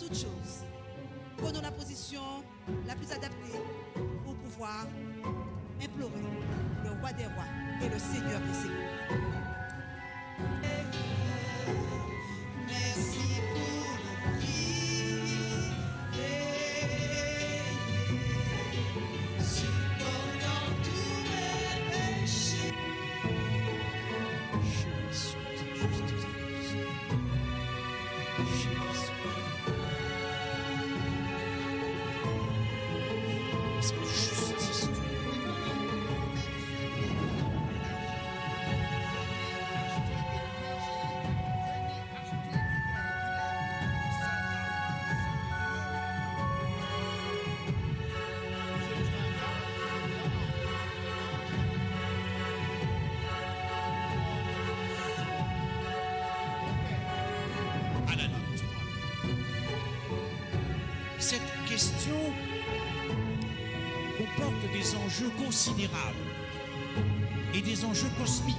toute chose, prenons la position la plus adaptée pour pouvoir implorer le roi des rois et le Seigneur des seigneurs. Merci pour le privilège, supportant tous mes péchés. Cette question comporte des enjeux considérables et des enjeux cosmiques.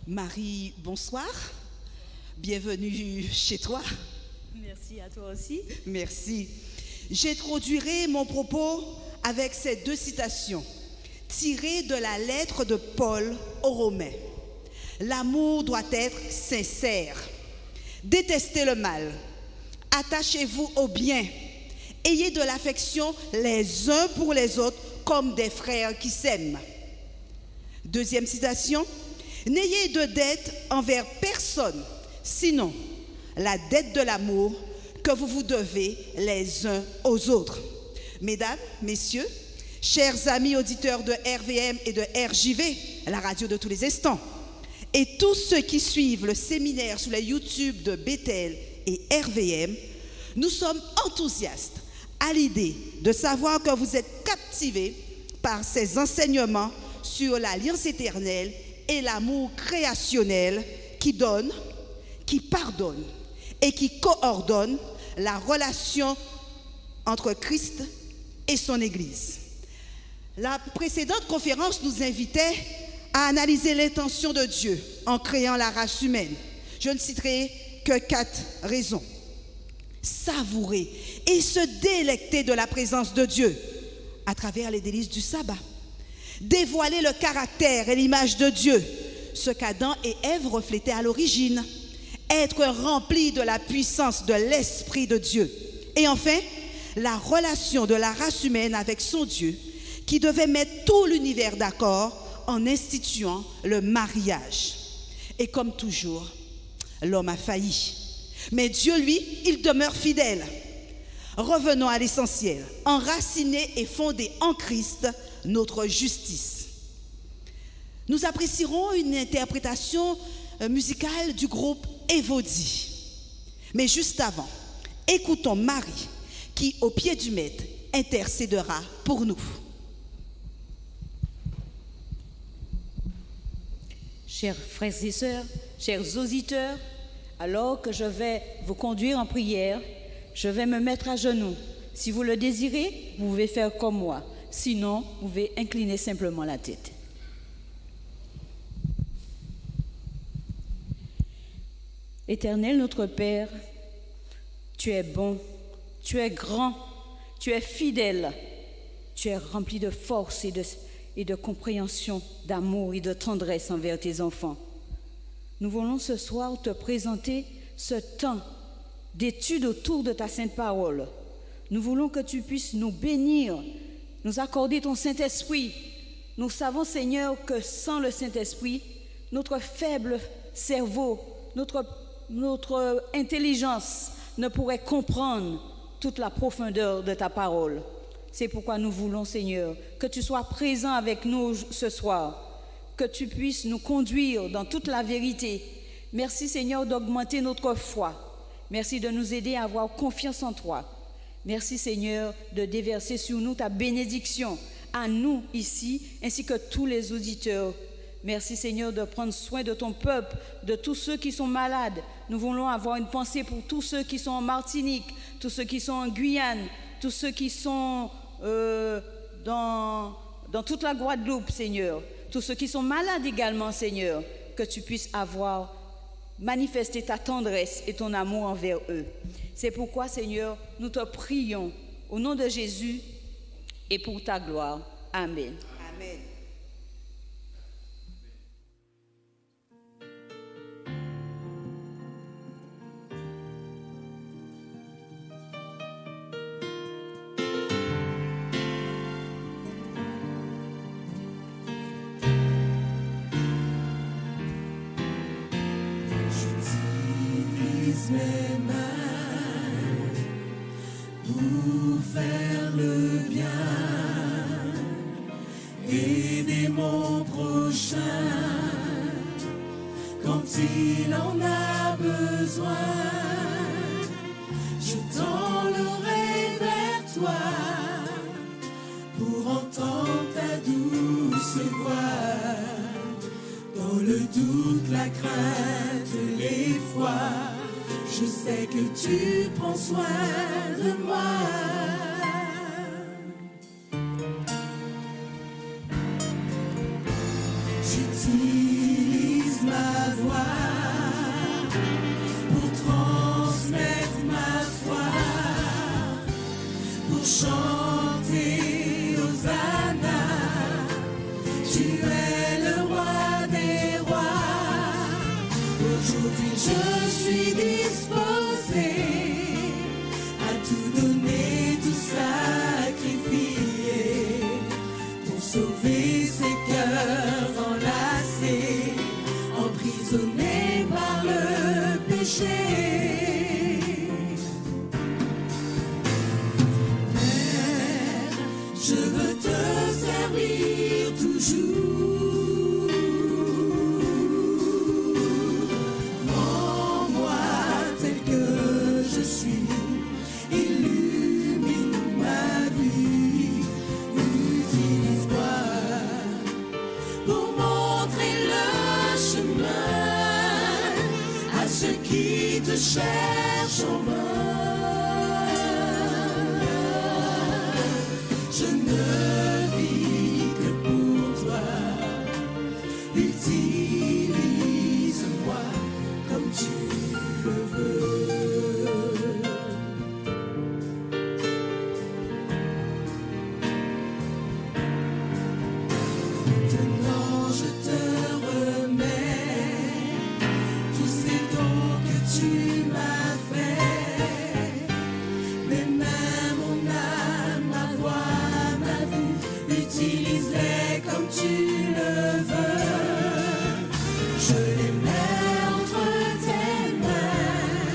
Marie, bonsoir. Bienvenue chez toi. Merci à toi aussi. Merci. J'introduirai mon propos avec ces deux citations tirées de la lettre de Paul aux Romains. L'amour doit être sincère. Détestez le mal. Attachez-vous au bien. Ayez de l'affection les uns pour les autres comme des frères qui s'aiment. Deuxième citation. N'ayez de dette envers personne, sinon la dette de l'amour que vous vous devez les uns aux autres. Mesdames, messieurs, chers amis auditeurs de RVM et de RJV, la radio de tous les instants, et tous ceux qui suivent le séminaire sur les YouTube de Bethel et RVM, nous sommes enthousiastes à l'idée de savoir que vous êtes captivés par ces enseignements sur l'alliance éternelle et l'amour créationnel qui donne, qui pardonne et qui coordonne la relation entre Christ et son Église. La précédente conférence nous invitait à analyser l'intention de Dieu en créant la race humaine. Je ne citerai que 4 raisons. Savourer et se délecter de la présence de Dieu à travers les délices du sabbat. Dévoiler le caractère et l'image de Dieu, ce qu'Adam et Ève reflétaient à l'origine. Être rempli de la puissance de l'Esprit de Dieu. Et enfin, la relation de la race humaine avec son Dieu, qui devait mettre tout l'univers d'accord en instituant le mariage. Et comme toujours, l'homme a failli. Mais Dieu, lui, il demeure fidèle. Revenons à l'essentiel. Enraciné et fondé en Christ, notre justice. Nous apprécierons une interprétation musicale du groupe Evodi. Mais juste avant, écoutons Marie qui, au pied du maître, intercédera pour nous. Chers frères et sœurs, chers auditeurs, alors que je vais vous conduire en prière, je vais me mettre à genoux. Si vous le désirez, vous pouvez faire comme moi. Sinon, vous pouvez incliner simplement la tête. Éternel notre Père, tu es bon, tu es grand, tu es fidèle, tu es rempli de force et de compréhension, d'amour et de tendresse envers tes enfants. Nous voulons ce soir te présenter ce temps d'étude autour de ta sainte parole. Nous voulons que tu puisses nous bénir, nous accorder ton Saint-Esprit. Nous savons, Seigneur, que sans le Saint-Esprit, notre faible cerveau, notre intelligence ne pourrait comprendre toute la profondeur de ta parole. C'est pourquoi nous voulons, Seigneur, que tu sois présent avec nous ce soir, que tu puisses nous conduire dans toute la vérité. Merci Seigneur d'augmenter notre foi. Merci de nous aider à avoir confiance en toi. Merci Seigneur de déverser sur nous ta bénédiction, à nous ici, ainsi que tous les auditeurs. Merci Seigneur de prendre soin de ton peuple, de tous ceux qui sont malades. Nous voulons avoir une pensée pour tous ceux qui sont en Martinique, tous ceux qui sont en Guyane, tous ceux qui sont dans toute la Guadeloupe, Seigneur. Tous ceux qui sont malades également, Seigneur, que tu puisses avoir manifesté ta tendresse et ton amour envers eux. C'est pourquoi, Seigneur, nous te prions au nom de Jésus et pour ta gloire. Amen. Amen. J'utilise mes mains pour faire le bien, aider mon prochain quand il en a besoin. Je tends l'oreille vers toi pour entendre ta douce voix. Dans le doute, la crainte, l'effroi, je sais que tu prends soin de moi. J'utilise ma voix pour transmettre ma foi, pour chanter Hosanna. Tu es le roi des rois. Aujourd'hui je suis disposé à tout donner, tout sacrifier pour sauver ces cœurs enlacés, emprisonnés par le péché. Père, je veux te servir toujours. Rends-moi tel que je suis, illumine ma vie, utilise-moi pour montrer le chemin à ceux qui te cherchent en vain. Je ne vis que pour toi. Utilise-moi comme tu le veux. Maintenant je te remets tous ces dons que tu m'as fait, mes mains, mon âme, ma voix, ma vie, utilise-les comme tu le veux. Je les mets entre tes mains,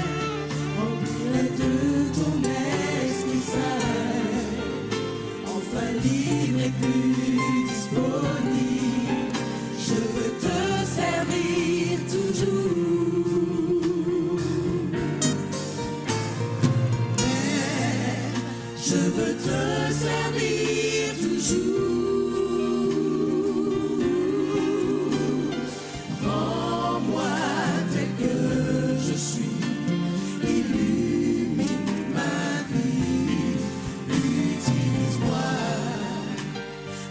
remplis-les de ton Esprit Saint, enfin libre et plus disponible. Je veux te servir toujours. Père, je veux te servir toujours. Rends-moi tel que je suis, illumine ma vie, utilise-moi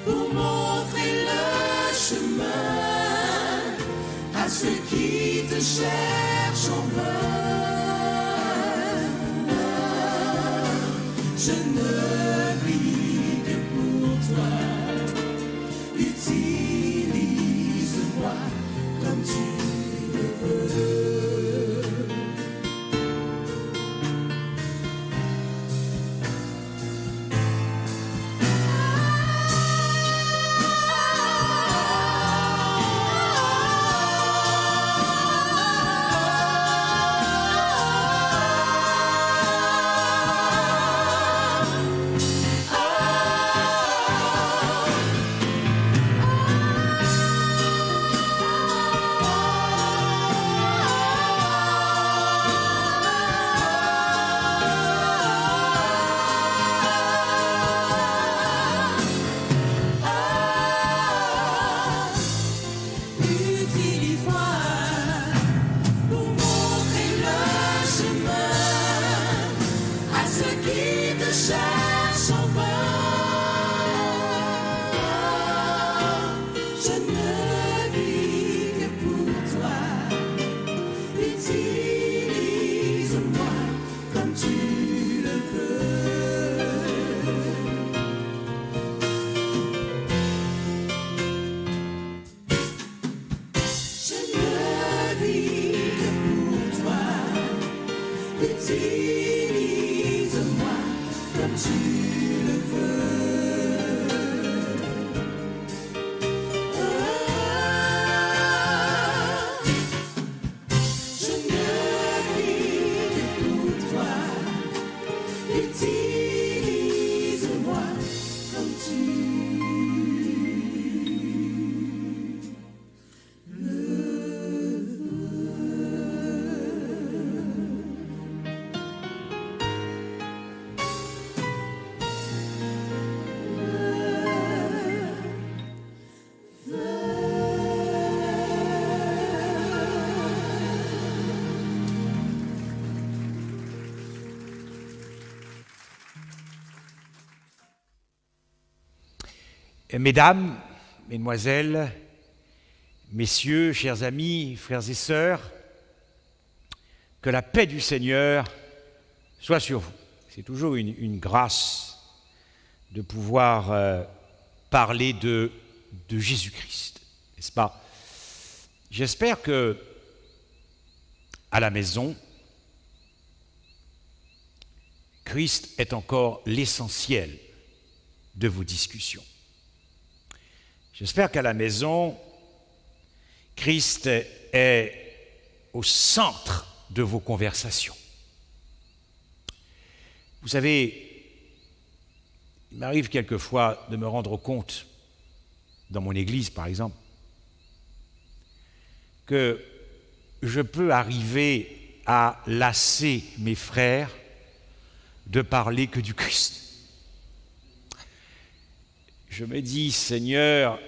pour montrer le chemin à ceux qui te cherchent en vain. Je ne vis que pour toi. Utilise-moi comme tu le veux. qui te cherchent en vain. Je ne vis que pour toi. Utilise-moi comme tu le veux. Je ne vis que pour toi. Utilise-moi comme tu le veux. Je ne vis que pour toi. Utilise-moi comme tu Mesdames, Mesdemoiselles, Messieurs, chers amis, frères et sœurs, que la paix du Seigneur soit sur vous. C'est toujours une grâce de pouvoir parler de Jésus-Christ, n'est-ce pas? J'espère que, à la maison, Christ est encore l'essentiel de vos discussions. J'espère qu'à la maison, Christ est au centre de vos conversations. Vous savez, il m'arrive quelquefois de me rendre compte, dans mon église par exemple, que je peux arriver à lasser mes frères de parler que du Christ. Je me dis, Seigneur,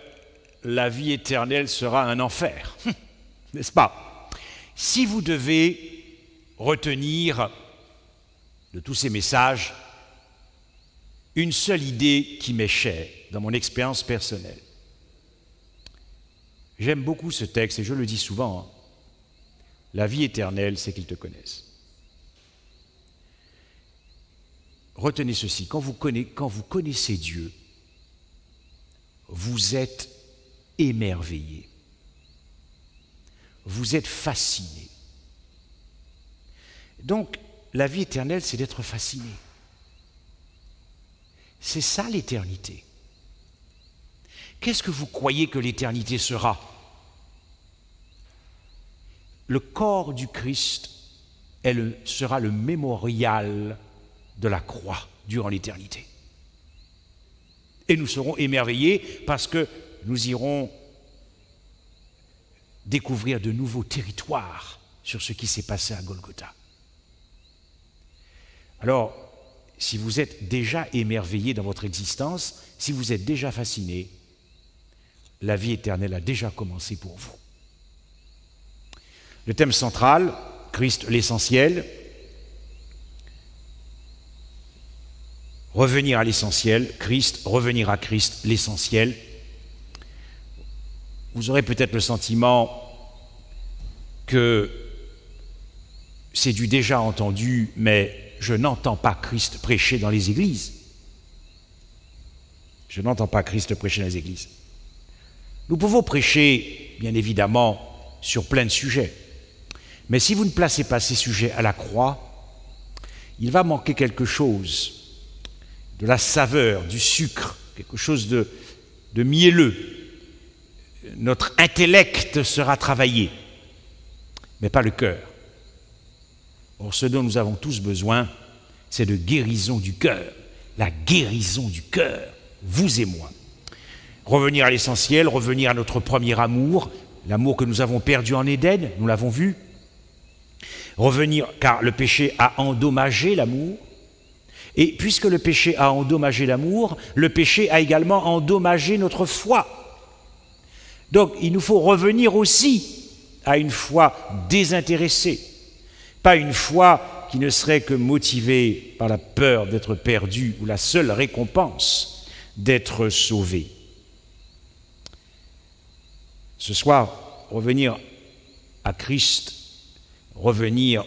la vie éternelle sera un enfer, n'est-ce pas? Si vous devez retenir de tous ces messages une seule idée qui m'est chère dans mon expérience personnelle. J'aime beaucoup ce texte et je le dis souvent, hein. La vie éternelle, c'est qu'ils te connaissent. Retenez ceci, quand vous connaissez Dieu, vous êtes émerveillé, vous êtes fasciné. Donc, la vie éternelle, c'est d'être fasciné. C'est ça l'éternité. Qu'est-ce que vous croyez que l'éternité sera? Le corps du Christ sera le mémorial de la croix durant l'éternité. Et nous serons émerveillés parce que nous irons découvrir de nouveaux territoires sur ce qui s'est passé à Golgotha. Alors, si vous êtes déjà émerveillé dans votre existence, si vous êtes déjà fasciné, la vie éternelle a déjà commencé pour vous. Le thème central, Christ l'essentiel, revenir à l'essentiel, Christ, revenir à Christ, l'essentiel. Vous aurez peut-être le sentiment que c'est du déjà entendu, mais je n'entends pas Christ prêcher dans les églises. Je n'entends pas Christ prêcher dans les églises. Nous pouvons prêcher, bien évidemment, sur plein de sujets. Mais si vous ne placez pas ces sujets à la croix, il va manquer quelque chose, de la saveur, du sucre, quelque chose de mielleux. Notre intellect sera travaillé, mais pas le cœur. Or, ce dont nous avons tous besoin, c'est de guérison du cœur. La guérison du cœur, vous et moi. Revenir à l'essentiel, revenir à notre premier amour, l'amour que nous avons perdu en Éden, nous l'avons vu. Revenir, car le péché a endommagé l'amour. Et puisque le péché a endommagé l'amour, le péché a également endommagé notre foi. Donc, il nous faut revenir aussi à une foi désintéressée, pas une foi qui ne serait que motivé par la peur d'être perdu ou la seule récompense d'être sauvé. Ce soir, revenir à Christ, revenir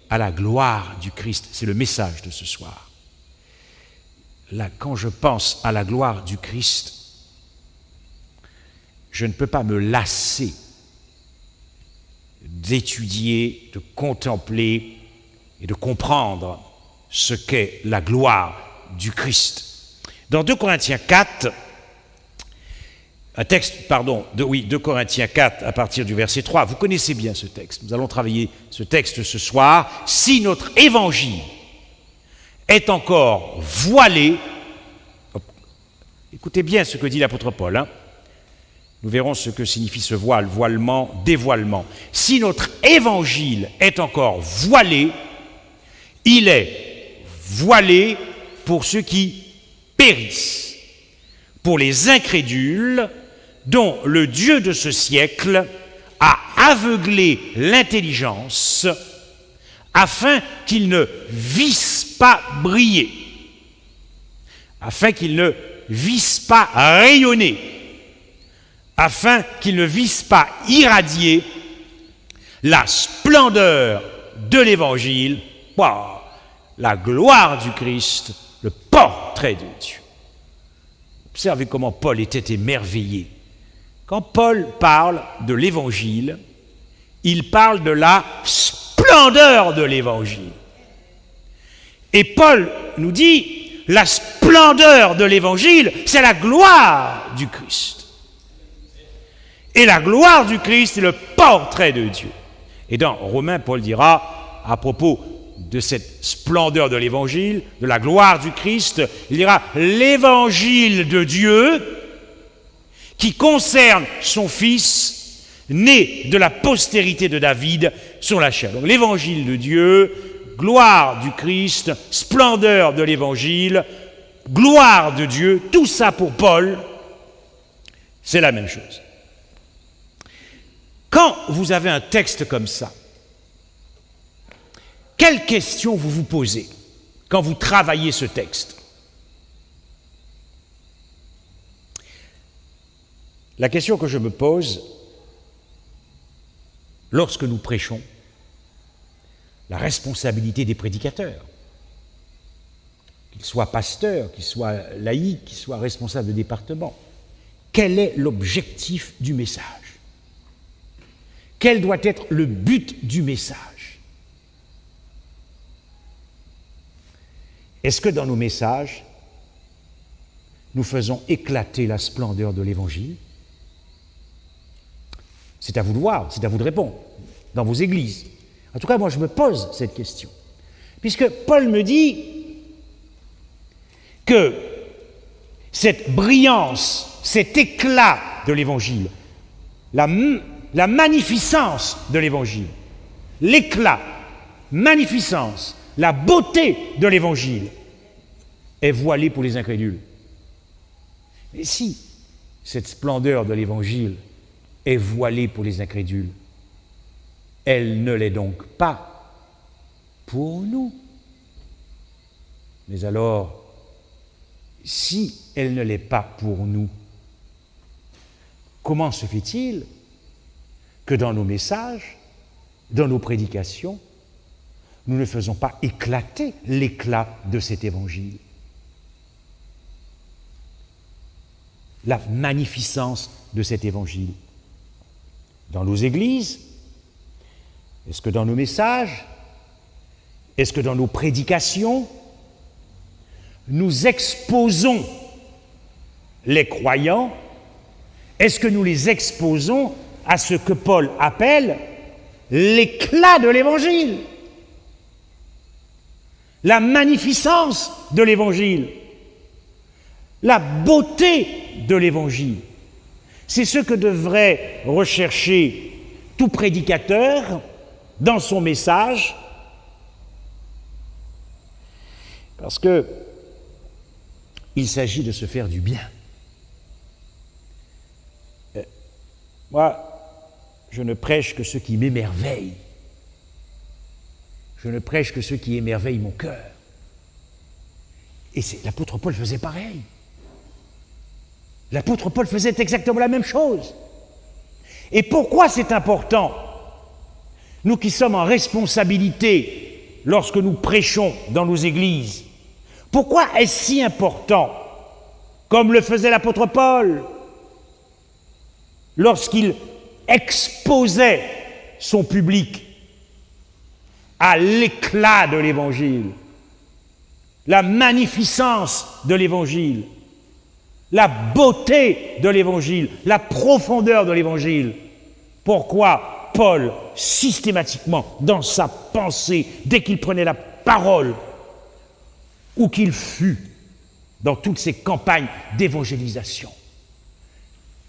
à la gloire du Christ, c'est le message de ce soir. Là, quand je pense à la gloire du Christ, je ne peux pas me lasser d'étudier, de contempler et de comprendre ce qu'est la gloire du Christ. Dans 2 Corinthiens 4, 2 Corinthiens 4 à partir du verset 3, vous connaissez bien ce texte, nous allons travailler ce texte ce soir. Si notre évangile est encore voilé, écoutez bien ce que dit l'apôtre Paul, nous verrons ce que signifie ce voile, voilement, dévoilement. Si notre évangile est encore voilé, il est voilé pour ceux qui périssent, pour les incrédules dont le Dieu de ce siècle a aveuglé l'intelligence afin qu'ils ne vissent pas briller, afin qu'ils ne vissent pas rayonner, afin qu'ils ne vissent pas irradier la splendeur de l'Évangile, la gloire du Christ, le portrait de Dieu. Observez comment Paul était émerveillé. Quand Paul parle de l'Évangile, il parle de la splendeur de l'Évangile. Et Paul nous dit, la splendeur de l'Évangile, c'est la gloire du Christ. Et la gloire du Christ est le portrait de Dieu. Et dans Romains, Paul dira, à propos de cette splendeur de l'Évangile, de la gloire du Christ, il dira l'Évangile de Dieu qui concerne son Fils, né de la postérité de David sur la chair. Donc l'Évangile de Dieu, gloire du Christ, splendeur de l'Évangile, gloire de Dieu, tout ça pour Paul, c'est la même chose. Quand vous avez un texte comme ça, quelle question vous vous posez quand vous travaillez ce texte? La question que je me pose lorsque nous prêchons, la responsabilité des prédicateurs, qu'ils soient pasteurs, qu'ils soient laïcs, qu'ils soient responsables de département, quel est l'objectif du message? Quel doit être le but du message? Est-ce que dans nos messages, nous faisons éclater la splendeur de l'Évangile? C'est à vous de voir, c'est à vous de répondre, dans vos églises. En tout cas, moi, je me pose cette question. Puisque Paul me dit que cette brillance, cet éclat de l'Évangile, la magnificence de l'Évangile, l'éclat, magnificence, la beauté de l'Évangile est voilée pour les incrédules. Mais si cette splendeur de l'Évangile est voilée pour les incrédules, elle ne l'est donc pas pour nous. Mais alors, si elle ne l'est pas pour nous, comment se fait-il que dans nos messages, dans nos prédications, nous ne faisons pas éclater l'éclat de cet Évangile? La magnificence de cet Évangile. Dans nos églises, est-ce que dans nos messages, est-ce que dans nos prédications, nous exposons les croyants? Est-ce que nous les exposons à ce que Paul appelle l'éclat de l'Évangile, la magnificence de l'Évangile, la beauté de l'Évangile? C'est ce que devrait rechercher tout prédicateur dans son message, parce que il s'agit de se faire du bien. Moi, je ne prêche que ce qui m'émerveille. Je ne prêche que ce qui émerveille mon cœur. Et l'apôtre Paul faisait pareil. L'apôtre Paul faisait exactement la même chose. Et pourquoi c'est important? Nous qui sommes en responsabilité lorsque nous prêchons dans nos églises, pourquoi est-ce si important, comme le faisait l'apôtre Paul, lorsqu'il exposait son public à l'éclat de l'Évangile, la magnificence de l'Évangile, la beauté de l'Évangile, la profondeur de l'Évangile? Pourquoi Paul, systématiquement, dans sa pensée, dès qu'il prenait la parole, où qu'il fût, dans toutes ses campagnes d'évangélisation,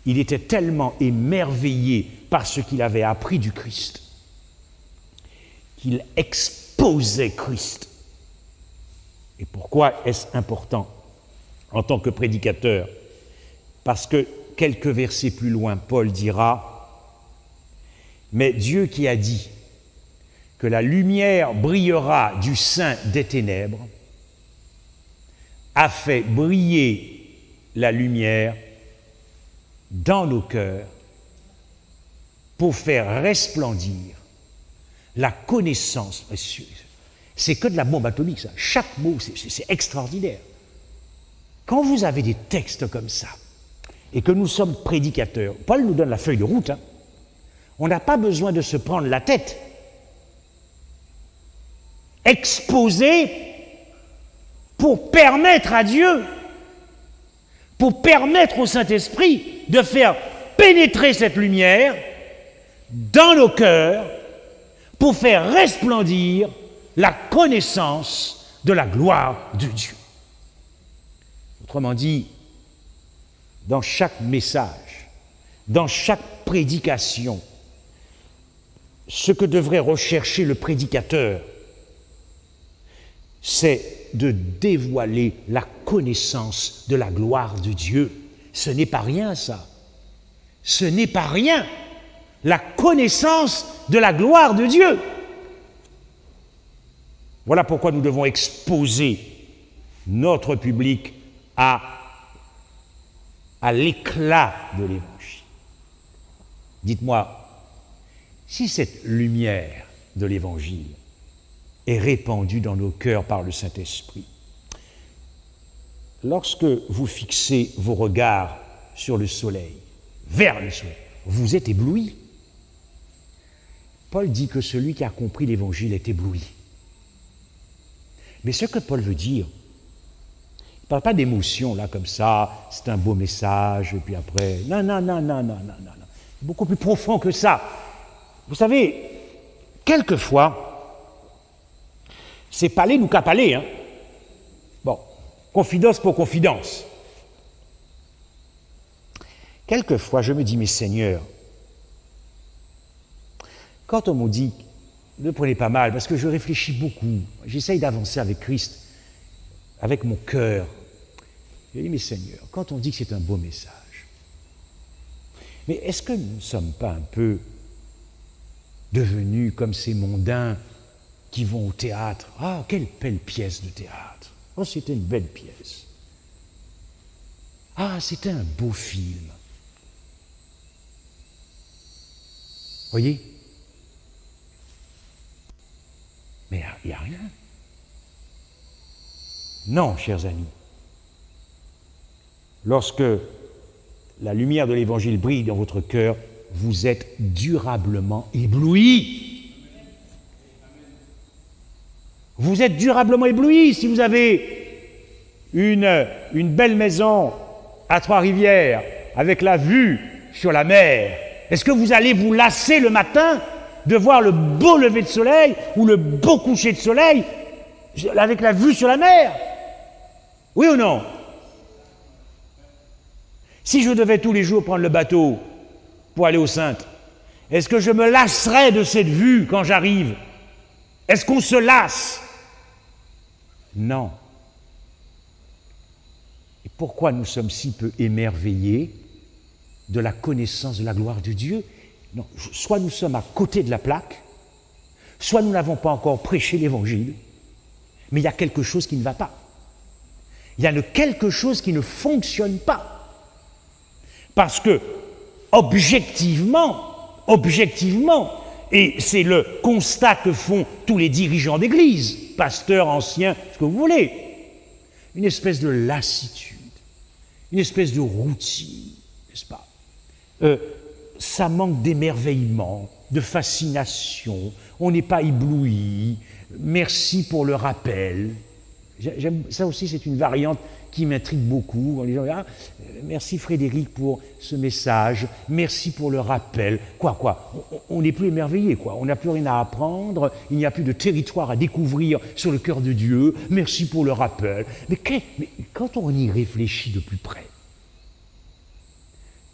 il était tellement émerveillé par ce qu'il avait appris du Christ, qu'il exposait Christ. Et pourquoi est-ce important en tant que prédicateur? Parce que quelques versets plus loin, Paul dira: mais Dieu qui a dit que la lumière brillera du sein des ténèbres, a fait briller la lumière dans nos cœurs pour faire resplendir la connaissance. C'est que de la bombe atomique, ça. Chaque mot, c'est extraordinaire. Quand vous avez des textes comme ça, et que nous sommes prédicateurs, Paul nous donne la feuille de route, hein. On n'a pas besoin de se prendre la tête. Exposer pour permettre à Dieu, pour permettre au Saint-Esprit de faire pénétrer cette lumière dans nos cœurs, pour faire resplendir la connaissance de la gloire de Dieu. Autrement dit, dans chaque message, dans chaque prédication, ce que devrait rechercher le prédicateur, c'est de dévoiler la connaissance de la gloire de Dieu. Ce n'est pas rien, ça. Ce n'est pas rien. La connaissance de la gloire de Dieu. Voilà pourquoi nous devons exposer notre public à l'éclat de l'Évangile. Dites-moi, si cette lumière de l'Évangile est répandue dans nos cœurs par le Saint-Esprit, lorsque vous fixez vos regards sur le soleil, vers le soleil, vous êtes ébloui. Paul dit que celui qui a compris l'Évangile est ébloui. Mais ce que Paul veut dire, il ne parle pas d'émotion, là, comme ça, c'est un beau message, et puis après, non. Beaucoup plus profond que ça. Vous savez, quelquefois, c'est parler nous qu'à parler, hein. Bon, confidence pour confidence. Quelquefois, je me dis, mais Seigneur, quand on me dit, ne prenez pas mal, parce que je réfléchis beaucoup, j'essaye d'avancer avec Christ, avec mon cœur. Je dis, mais Seigneur, quand on dit que c'est un beau message, mais est-ce que nous ne sommes pas un peu devenus comme ces mondains qui vont au théâtre? Ah, quelle belle pièce de théâtre! Oh, c'était une belle pièce. Ah, c'était un beau film. Voyez? Mais il n'y a rien. Non, chers amis. Lorsque la lumière de l'Évangile brille dans votre cœur, vous êtes durablement éblouis. Vous êtes durablement éblouis. Si vous avez une belle maison à Trois-Rivières avec la vue sur la mer, est-ce que vous allez vous lasser le matin de voir le beau lever de soleil ou le beau coucher de soleil avec la vue sur la mer? Oui ou non? Si je devais tous les jours prendre le bateau pour aller aux Saintes, est-ce que je me lasserais de cette vue quand j'arrive? Est-ce qu'on se lasse? Non. Et pourquoi nous sommes si peu émerveillés de la connaissance de la gloire de Dieu? Non, soit nous sommes à côté de la plaque, soit nous n'avons pas encore prêché l'évangile, mais il y a quelque chose qui ne va pas. Il y a quelque chose qui ne fonctionne pas. Parce que, objectivement, et c'est le constat que font tous les dirigeants d'église, pasteurs, anciens, ce que vous voulez, une espèce de lassitude, une espèce de routine, n'est-ce pas? Ça manque d'émerveillement, de fascination, on n'est pas ébloui, merci pour le rappel. Ça aussi, c'est une variante qui m'intrigue beaucoup. Les gens disent, merci Frédéric pour ce message, merci pour le rappel. Quoi on n'est plus émerveillé, quoi. On n'a plus rien à apprendre, il n'y a plus de territoire à découvrir sur le cœur de Dieu, merci pour le rappel. Mais quand on y réfléchit de plus près,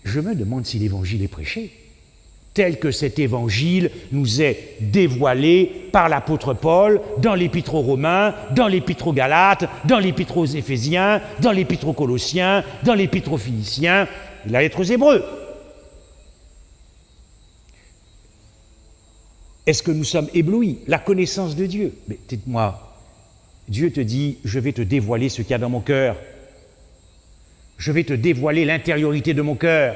je me demande si l'évangile est prêché, tel que cet évangile nous est dévoilé par l'apôtre Paul dans l'épître aux Romains, dans l'épître aux Galates, dans l'épître aux Éphésiens, dans l'épître aux Colossiens, dans l'épître aux Philippiens, et la lettre aux Hébreux. Est-ce que nous sommes éblouis? La connaissance de Dieu. Mais dites-moi, Dieu te dit, je vais te dévoiler ce qu'il y a dans mon cœur. Je vais te dévoiler l'intériorité de mon cœur.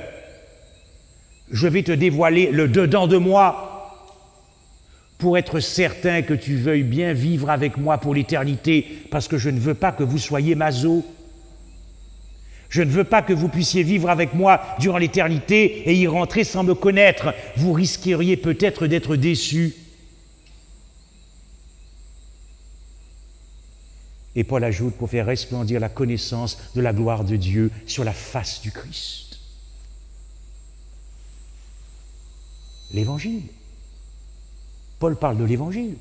Je vais te dévoiler le dedans de moi pour être certain que tu veuilles bien vivre avec moi pour l'éternité, parce que je ne veux pas que vous soyez maso. Je ne veux pas que vous puissiez vivre avec moi durant l'éternité et y rentrer sans me connaître. Vous risqueriez peut-être d'être déçus. Et Paul ajoute, pour faire resplendir la connaissance de la gloire de Dieu sur la face du Christ. L'évangile. Paul parle de l'évangile.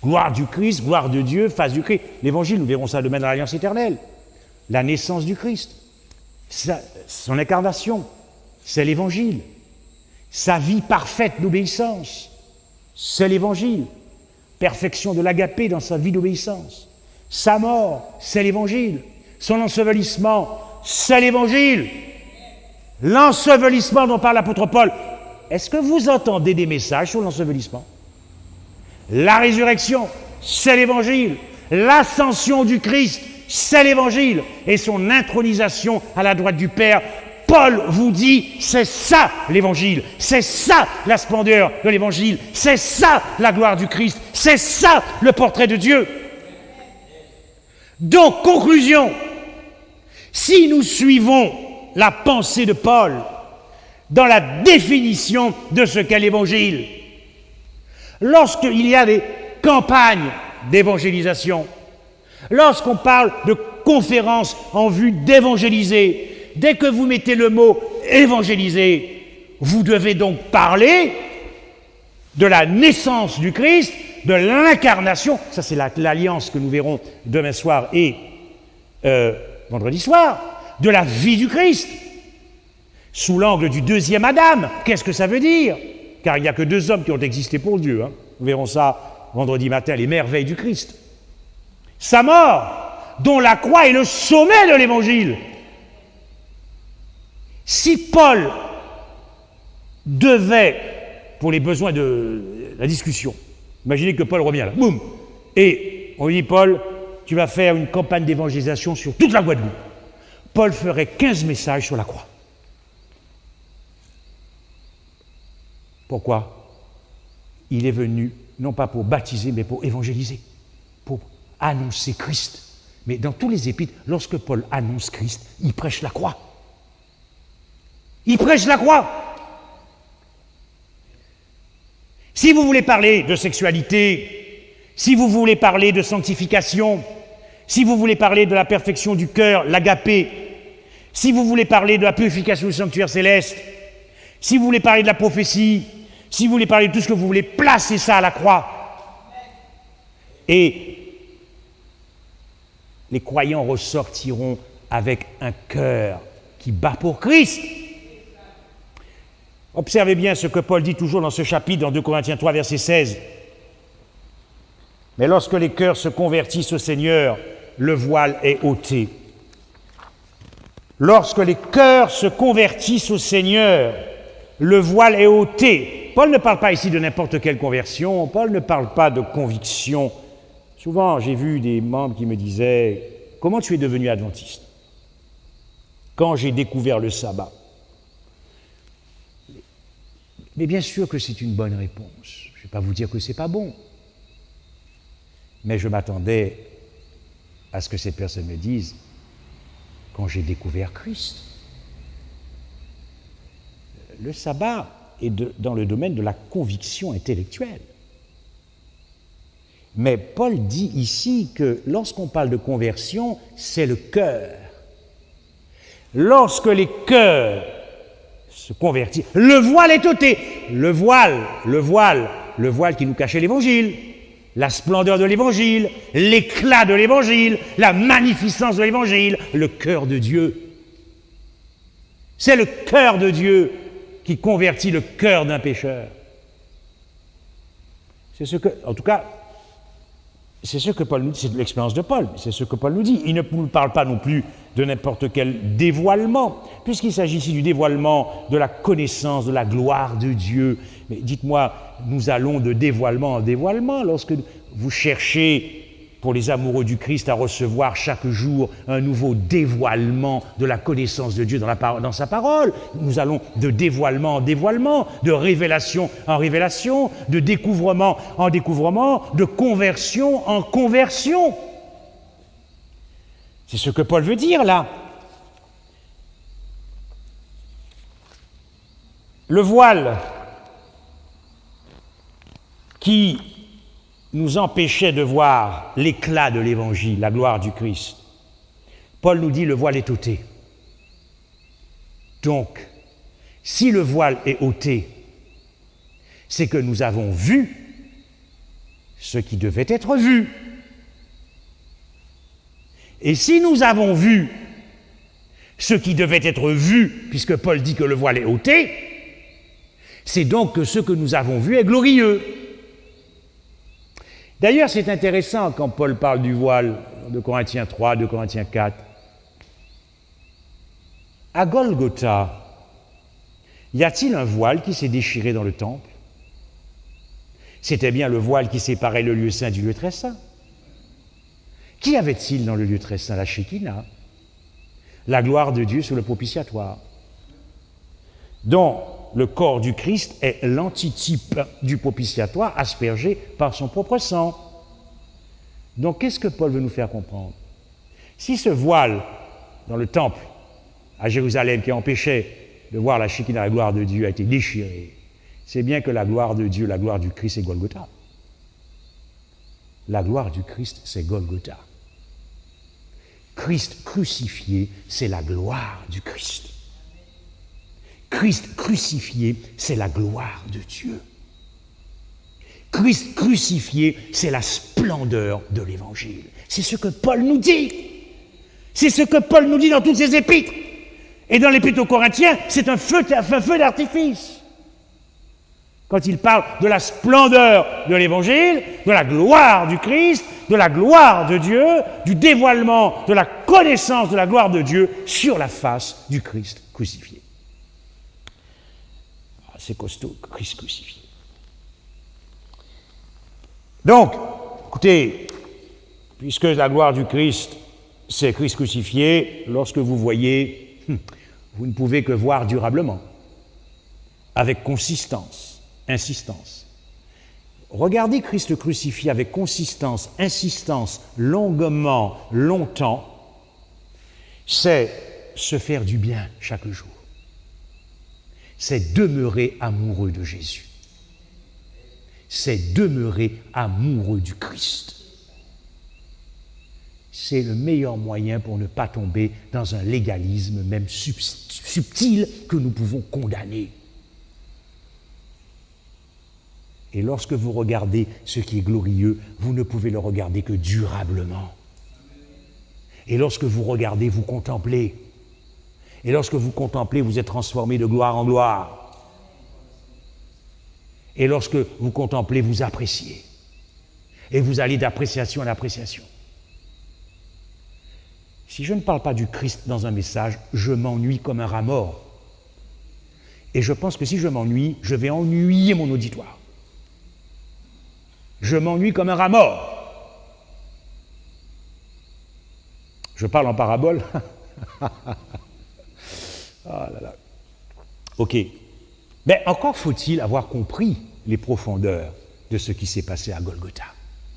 Gloire du Christ, gloire de Dieu, face du Christ. L'évangile, nous verrons ça demain dans l'Alliance éternelle. La naissance du Christ, son incarnation, c'est l'évangile. Sa vie parfaite d'obéissance, c'est l'évangile. Perfection de l'agapé dans sa vie d'obéissance. Sa mort, c'est l'évangile. Son ensevelissement, c'est l'évangile. L'ensevelissement dont parle l'apôtre Paul. Est-ce que vous entendez des messages sur l'ensevelissement? La résurrection, c'est l'évangile. L'ascension du Christ, c'est l'évangile. Et son intronisation à la droite du Père, Paul vous dit, c'est ça l'évangile, c'est ça la splendeur de l'évangile, c'est ça la gloire du Christ, c'est ça le portrait de Dieu. Donc, conclusion, si nous suivons la pensée de Paul dans la définition de ce qu'est l'évangile, lorsqu'il y a des campagnes d'évangélisation, lorsqu'on parle de conférences en vue d'évangéliser, dès que vous mettez le mot « évangéliser », vous devez donc parler de la naissance du Christ, de l'incarnation. Ça, c'est l'alliance que nous verrons demain soir et vendredi soir, de la vie du Christ, sous l'angle du deuxième Adam. Qu'est-ce que ça veut dire? Car il n'y a que deux hommes qui ont existé pour Dieu. Nous verrons ça vendredi matin, les merveilles du Christ. Sa mort, dont la croix est le sommet de l'Évangile. Si Paul devait, pour les besoins de la discussion, imaginez que Paul revient là, boum, et on lui dit, Paul, tu vas faire une campagne d'évangélisation sur toute la Guadeloupe. Paul ferait 15 messages sur la croix. Pourquoi? Il est venu, non pas pour baptiser, mais pour évangéliser, pour annoncer Christ. Mais dans tous les épîtres, lorsque Paul annonce Christ, il prêche la croix. Il prêche la croix. Si vous voulez parler de sexualité, si vous voulez parler de sanctification, si vous voulez parler de la perfection du cœur, l'agapé, si vous voulez parler de la purification du sanctuaire céleste, si vous voulez parler de la prophétie, si vous voulez parler de tout ce que vous voulez, placez ça à la croix. Et les croyants ressortiront avec un cœur qui bat pour Christ. Observez bien ce que Paul dit toujours dans ce chapitre, dans 2 Corinthiens 3, verset 16. Mais lorsque les cœurs se convertissent au Seigneur, le voile est ôté. Lorsque les cœurs se convertissent au Seigneur, le voile est ôté. Paul ne parle pas ici de n'importe quelle conversion, Paul ne parle pas de conviction. Souvent, j'ai vu des membres qui me disaient « Comment tu es devenu adventiste ?» Quand j'ai découvert le sabbat. Mais bien sûr que c'est une bonne réponse. Je ne vais pas vous dire que ce n'est pas bon. Mais je m'attendais à ce que cette personne me dise « Quand j'ai découvert Christ ». Le sabbat est dans le domaine de la conviction intellectuelle. Mais Paul dit ici que lorsqu'on parle de conversion, c'est le cœur. Lorsque les cœurs se convertissent, le voile est ôté. Le voile qui nous cachait l'Évangile, la splendeur de l'Évangile, l'éclat de l'Évangile, la magnificence de l'Évangile, le cœur de Dieu. C'est le cœur de Dieu qui convertit le cœur d'un pécheur. C'est ce que, en tout cas, c'est ce que Paul nous dit, c'est l'expérience de Paul, c'est ce que Paul nous dit. Il ne nous parle pas non plus de n'importe quel dévoilement, puisqu'il s'agit ici du dévoilement de la connaissance de la gloire de Dieu. Mais dites-moi, nous allons de dévoilement en dévoilement lorsque vous cherchez, pour les amoureux du Christ, à recevoir chaque jour un nouveau dévoilement de la connaissance de Dieu dans sa parole. Nous allons de dévoilement en dévoilement, de révélation en révélation, de découvrement en découvrement, de conversion en conversion. C'est ce que Paul veut dire là. Le voile qui nous empêchait de voir l'éclat de l'Évangile, la gloire du Christ. Paul nous dit le voile est ôté. Donc, si le voile est ôté, c'est que nous avons vu ce qui devait être vu. Et si nous avons vu ce qui devait être vu, puisque Paul dit que le voile est ôté, c'est donc que ce que nous avons vu est glorieux. D'ailleurs, c'est intéressant quand Paul parle du voile de Corinthiens 3, de Corinthiens 4. À Golgotha, y a-t-il un voile qui s'est déchiré dans le temple? C'était bien le voile qui séparait le lieu saint du lieu très saint. Qu'y avait-il dans le lieu très saint? La Shekinah, la gloire de Dieu sur le propitiatoire, dont le corps du Christ est l'antitype du propitiatoire aspergé par son propre sang. Donc, qu'est-ce que Paul veut nous faire comprendre? Si ce voile dans le temple à Jérusalem qui empêchait de voir la Shekinah, la gloire de Dieu, a été déchiré, c'est bien que la gloire de Dieu, la gloire du Christ, c'est Golgotha. La gloire du Christ, c'est Golgotha. Christ crucifié, c'est la gloire du Christ. Christ crucifié, c'est la gloire de Dieu. Christ crucifié, c'est la splendeur de l'Évangile. C'est ce que Paul nous dit. C'est ce que Paul nous dit dans toutes ses épîtres. Et dans l'épître aux Corinthiens, c'est un feu d'artifice. Quand il parle de la splendeur de l'Évangile, de la gloire du Christ, de la gloire de Dieu, du dévoilement de la connaissance de la gloire de Dieu sur la face du Christ crucifié. C'est costaud, Christ crucifié. Donc, écoutez, puisque la gloire du Christ, c'est Christ crucifié, lorsque vous voyez, vous ne pouvez que voir durablement, avec consistance, insistance. Regardez Christ crucifié avec consistance, insistance, longuement, longtemps, c'est se faire du bien chaque jour. C'est demeurer amoureux de Jésus. C'est demeurer amoureux du Christ. C'est le meilleur moyen pour ne pas tomber dans un légalisme même subtil que nous pouvons condamner. Et lorsque vous regardez ce qui est glorieux, vous ne pouvez le regarder que durablement. Et lorsque vous regardez, vous contemplez. Et lorsque vous contemplez, vous êtes transformé de gloire en gloire. Et lorsque vous contemplez, vous appréciez. Et vous allez d'appréciation en appréciation. Si je ne parle pas du Christ dans un message, je m'ennuie comme un rat mort. Et je pense que si je m'ennuie, je vais ennuyer mon auditoire. Je m'ennuie comme un rat mort. Je parle en parabole. Ah là là. Ok. Mais encore faut-il avoir compris les profondeurs de ce qui s'est passé à Golgotha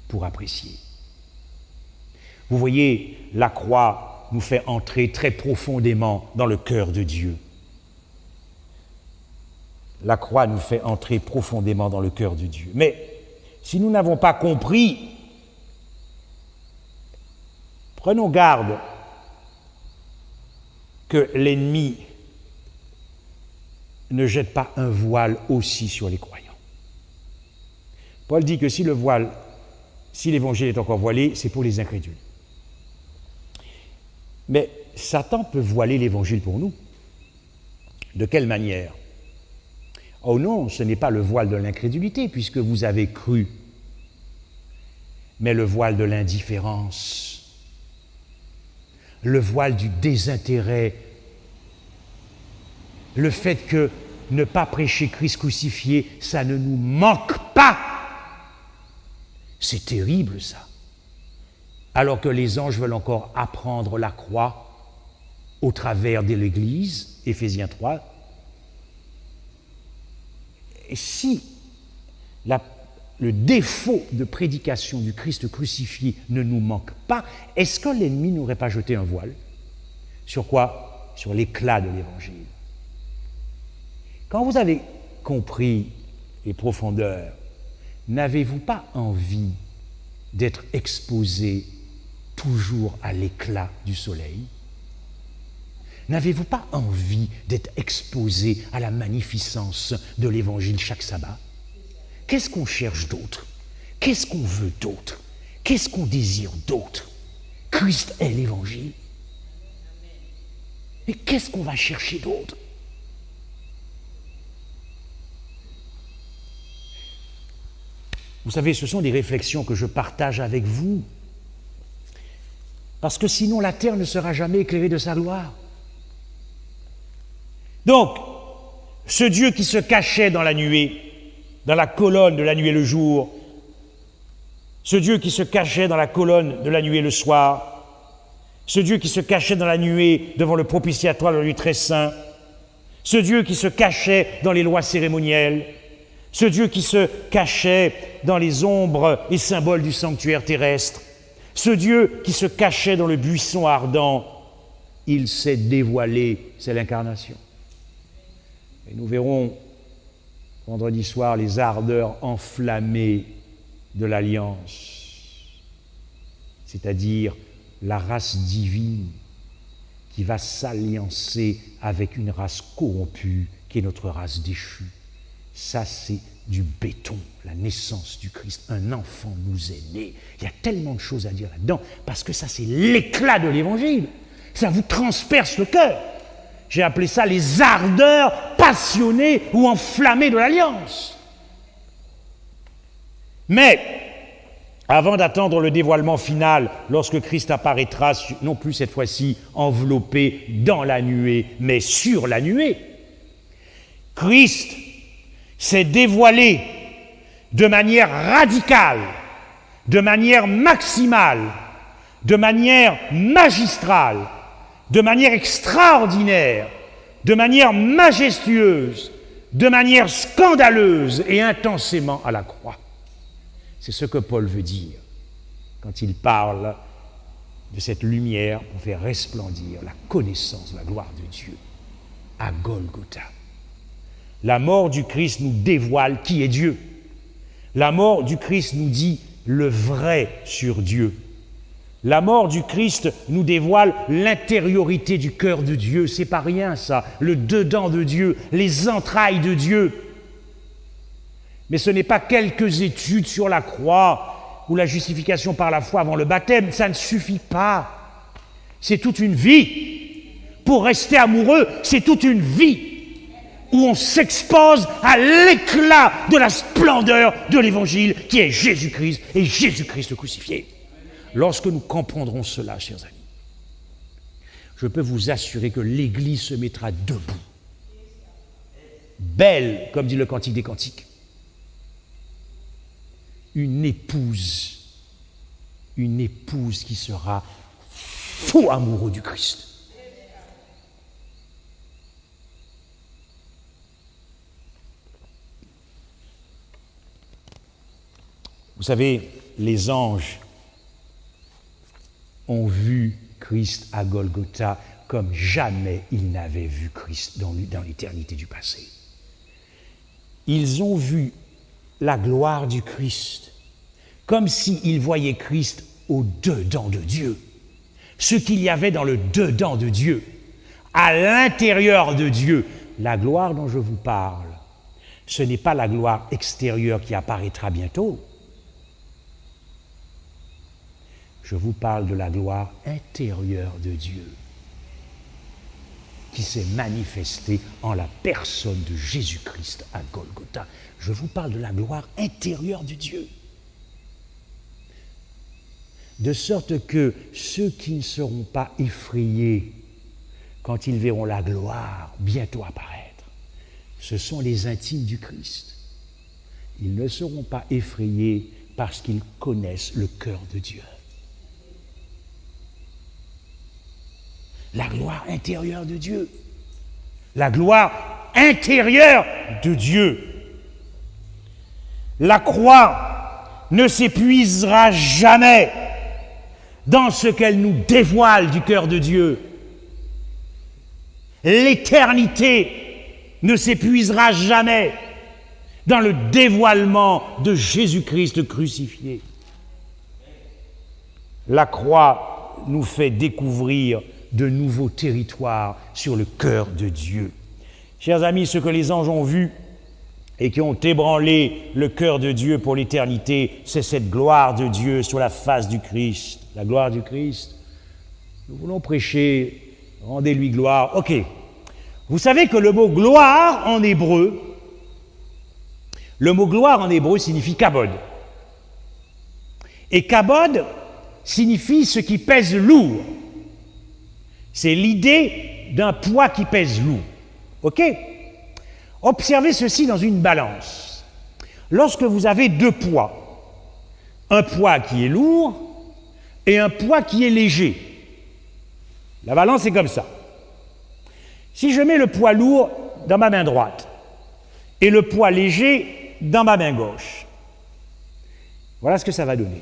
pour apprécier. Vous voyez, la croix nous fait entrer très profondément dans le cœur de Dieu. La croix nous fait entrer profondément dans le cœur de Dieu. Mais si nous n'avons pas compris, prenons garde que l'ennemi ne jette pas un voile aussi sur les croyants. Paul dit que si l'évangile est encore voilé, c'est pour les incrédules. Mais Satan peut voiler l'évangile pour nous. De quelle manière? Oh non, ce n'est pas le voile de l'incrédulité, puisque vous avez cru, mais le voile de l'indifférence, le voile du désintérêt, le fait que ne pas prêcher Christ crucifié, ça ne nous manque pas. C'est terrible, ça. Alors que les anges veulent encore apprendre la croix au travers de l'Église, Éphésiens 3. Et si le défaut de prédication du Christ crucifié ne nous manque pas, est-ce que l'ennemi n'aurait pas jeté un voile? Sur quoi? Sur l'éclat de l'Évangile. Quand vous avez compris les profondeurs, n'avez-vous pas envie d'être exposé toujours à l'éclat du soleil? N'avez-vous pas envie d'être exposé à la magnificence de l'Évangile chaque sabbat? Qu'est-ce qu'on cherche d'autre? Qu'est-ce qu'on veut d'autre? Qu'est-ce qu'on désire d'autre? Christ est l'Évangile. Mais qu'est-ce qu'on va chercher d'autre? Vous savez, ce sont des réflexions que je partage avec vous. Parce que sinon, la terre ne sera jamais éclairée de sa gloire. Donc, ce Dieu qui se cachait dans la nuée, dans la colonne de la nuée le jour, ce Dieu qui se cachait dans la colonne de la nuée le soir, ce Dieu qui se cachait dans la nuée devant le propitiatoire, le lieu très saint, ce Dieu qui se cachait dans les lois cérémonielles, ce Dieu qui se cachait dans les ombres et symboles du sanctuaire terrestre, ce Dieu qui se cachait dans le buisson ardent, il s'est dévoilé, c'est l'incarnation. Et nous verrons vendredi soir les ardeurs enflammées de l'alliance, c'est-à-dire la race divine qui va s'alliancer avec une race corrompue qui est notre race déchue. Ça, c'est du béton, la naissance du Christ. Un enfant nous est né. Il y a tellement de choses à dire là-dedans, parce que ça, c'est l'éclat de l'Évangile. Ça vous transperce le cœur. J'ai appelé ça les ardeurs passionnées ou enflammées de l'Alliance. Mais, avant d'attendre le dévoilement final, lorsque Christ apparaîtra, non plus cette fois-ci enveloppé dans la nuée, mais sur la nuée, Christ s'est dévoilé de manière radicale, de manière maximale, de manière magistrale, de manière extraordinaire, de manière majestueuse, de manière scandaleuse et intensément à la croix. C'est ce que Paul veut dire quand il parle de cette lumière pour faire resplendir la connaissance de la gloire de Dieu à Golgotha. La mort du Christ nous dévoile qui est Dieu. La mort du Christ nous dit le vrai sur Dieu. La mort du Christ nous dévoile l'intériorité du cœur de Dieu. C'est pas rien ça, le dedans de Dieu, les entrailles de Dieu. Mais ce n'est pas quelques études sur la croix ou la justification par la foi avant le baptême, ça ne suffit pas. C'est toute une vie. Pour rester amoureux, c'est toute une vie où on s'expose à l'éclat de la splendeur de l'Évangile qui est Jésus-Christ et Jésus-Christ crucifié. Lorsque nous comprendrons cela, chers amis, je peux vous assurer que l'Église se mettra debout. belle, comme dit le Cantique des Cantiques. Une épouse qui sera fou amoureux du Christ. Vous savez, les anges ont vu Christ à Golgotha comme jamais ils n'avaient vu Christ dans l'éternité du passé. Ils ont vu la gloire du Christ comme s'ils voyaient Christ au-dedans de Dieu. Ce qu'il y avait dans le dedans de Dieu, à l'intérieur de Dieu. La gloire dont je vous parle, ce n'est pas la gloire extérieure qui apparaîtra bientôt. Je vous parle de la gloire intérieure de Dieu qui s'est manifestée en la personne de Jésus-Christ à Golgotha. Je vous parle de la gloire intérieure de Dieu. De sorte que ceux qui ne seront pas effrayés quand ils verront la gloire bientôt apparaître, ce sont les intimes du Christ. Ils ne seront pas effrayés parce qu'ils connaissent le cœur de Dieu. La gloire intérieure de Dieu. La gloire intérieure de Dieu. La croix ne s'épuisera jamais dans ce qu'elle nous dévoile du cœur de Dieu. L'éternité ne s'épuisera jamais dans le dévoilement de Jésus-Christ crucifié. La croix nous fait découvrir de nouveaux territoires sur le cœur de Dieu. Chers amis, ce que les anges ont vu et qui ont ébranlé le cœur de Dieu pour l'éternité, c'est cette gloire de Dieu sur la face du Christ. La gloire du Christ. Nous voulons prêcher, rendez-lui gloire. Ok. Vous savez que le mot gloire en hébreu, signifie kabod. Et kabod signifie ce qui pèse lourd. C'est l'idée d'un poids qui pèse lourd. OK ? Observez ceci dans une balance. Lorsque vous avez deux poids, un poids qui est lourd et un poids qui est léger, la balance est comme ça. Si je mets le poids lourd dans ma main droite et le poids léger dans ma main gauche, voilà ce que ça va donner.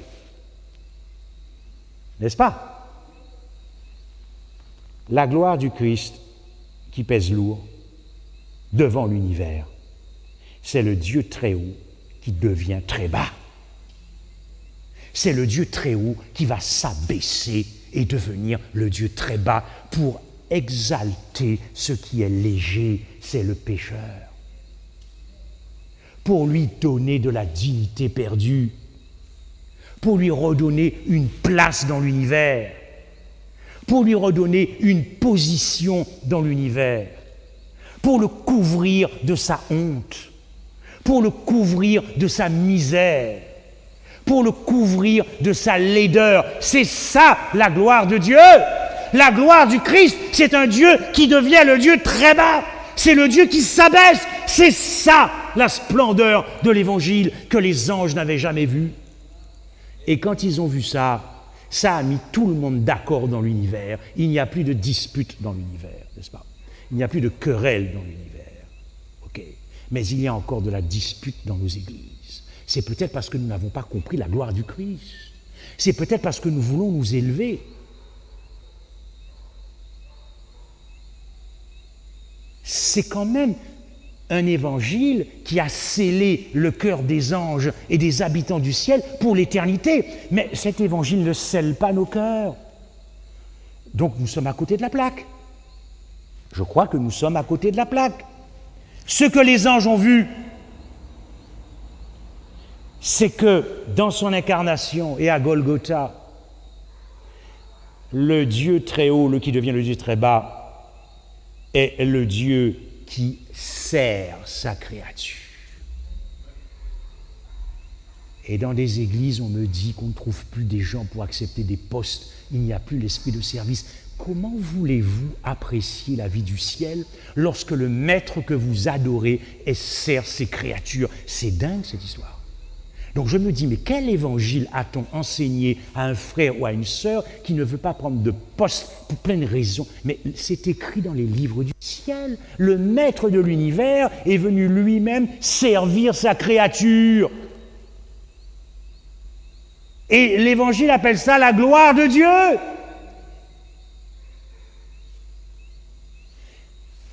N'est-ce pas ? La gloire du Christ qui pèse lourd devant l'univers, c'est le Dieu très haut qui devient très bas. C'est le Dieu très haut qui va s'abaisser et devenir le Dieu très bas pour exalter ce qui est léger, c'est le pécheur. Pour lui donner de la dignité perdue, pour lui redonner une place dans l'univers, pour lui redonner une position dans l'univers, pour le couvrir de sa honte, pour le couvrir de sa misère, pour le couvrir de sa laideur. C'est ça la gloire de Dieu. La gloire du Christ, c'est un Dieu qui devient le Dieu très bas. C'est le Dieu qui s'abaisse. C'est ça la splendeur de l'Évangile que les anges n'avaient jamais vue. Et quand ils ont vu ça, ça a mis tout le monde d'accord dans l'univers. Il n'y a plus de dispute dans l'univers, n'est-ce pas? Il n'y a plus de querelle dans l'univers. Ok. Mais il y a encore de la dispute dans nos églises. C'est peut-être parce que nous n'avons pas compris la gloire du Christ. C'est peut-être parce que nous voulons nous élever. C'est quand même un évangile qui a scellé le cœur des anges et des habitants du ciel pour l'éternité. Mais cet évangile ne scelle pas nos cœurs. Donc nous sommes à côté de la plaque. Je crois que nous sommes à côté de la plaque. Ce que les anges ont vu, c'est que dans son incarnation et à Golgotha, le Dieu très haut, le qui devient le Dieu très bas, est le Dieu qui sert sa créature. Et dans des églises, on me dit qu'on ne trouve plus des gens pour accepter des postes. Il n'y a plus l'esprit de service. Comment voulez-vous apprécier la vie du ciel lorsque le maître que vous adorez sert ses créatures? C'est dingue cette histoire. Donc je me dis, mais quel évangile a-t-on enseigné à un frère ou à une sœur qui ne veut pas prendre de poste pour plein de raisons? Mais c'est écrit dans les livres du ciel. Le maître de l'univers est venu lui-même servir sa créature. Et l'évangile appelle ça la gloire de Dieu.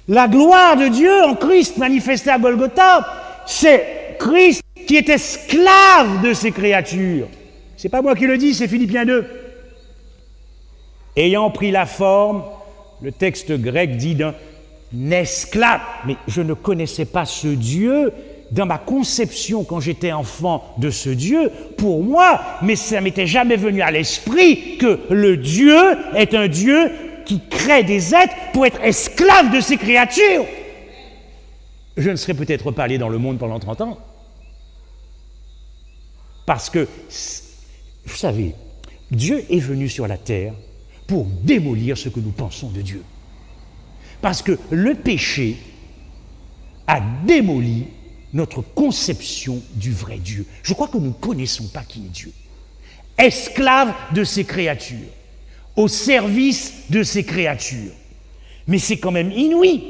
La gloire de Dieu en Christ manifestée à Golgotha, c'est Christ qui est esclave de ses créatures. C'est pas moi qui le dis, c'est Philippiens 2. Ayant pris la forme, le texte grec dit d'un esclave. Mais je ne connaissais pas ce Dieu dans ma conception quand j'étais enfant de ce Dieu, pour moi, mais ça ne m'était jamais venu à l'esprit que le Dieu est un Dieu qui crée des êtres pour être esclave de ses créatures. Je ne serais peut-être pas allé dans le monde pendant 30 ans. Parce que, vous savez, Dieu est venu sur la terre pour démolir ce que nous pensons de Dieu. Parce que le péché a démoli notre conception du vrai Dieu. Je crois que nous ne connaissons pas qui est Dieu. Esclave de ses créatures, au service de ses créatures. Mais c'est quand même inouï.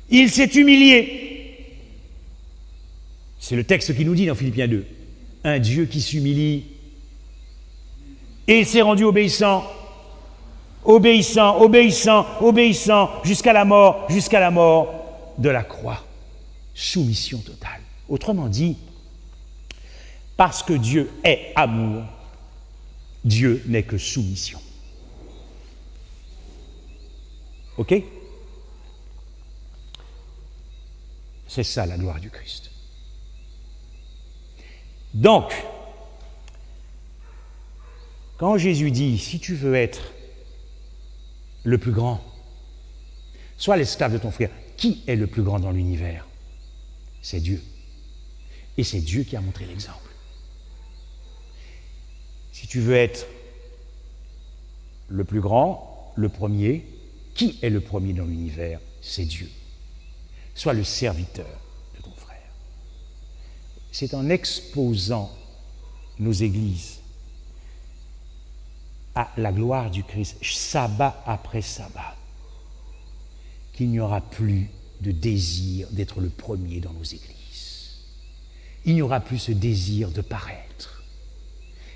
Il s'est humilié. C'est le texte qui nous dit dans Philippiens 2. Un Dieu qui s'humilie. Et il s'est rendu obéissant, jusqu'à la mort de la croix. Soumission totale. Autrement dit, parce que Dieu est amour, Dieu n'est que soumission. Ok? C'est ça la gloire du Christ. Donc, quand Jésus dit, si tu veux être le plus grand, sois l'esclave de ton frère. Qui est le plus grand dans l'univers? C'est Dieu. Et c'est Dieu qui a montré l'exemple. Si tu veux être le plus grand, le premier, qui est le premier dans l'univers? C'est Dieu. Sois le serviteur de ton frère. C'est en exposant nos églises à la gloire du Christ, sabbat après sabbat, qu'il n'y aura plus de désir d'être le premier dans nos églises. Il n'y aura plus ce désir de paraître.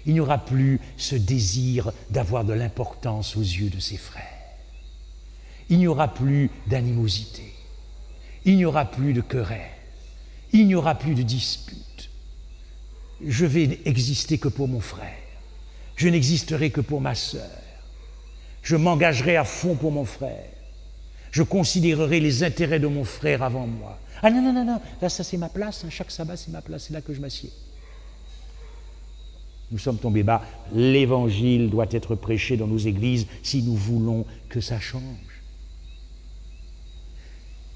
Il n'y aura plus ce désir d'avoir de l'importance aux yeux de ses frères. Il n'y aura plus d'animosité. Il n'y aura plus de querelle. Il n'y aura plus de dispute. Je vais exister que pour mon frère. Je n'existerai que pour ma sœur. Je m'engagerai à fond pour mon frère. Je considérerai les intérêts de mon frère avant moi. Ah non, là ça c'est ma place, hein. Chaque sabbat c'est ma place, c'est là que je m'assieds. Nous sommes tombés bas. L'évangile doit être prêché dans nos églises si nous voulons que ça change.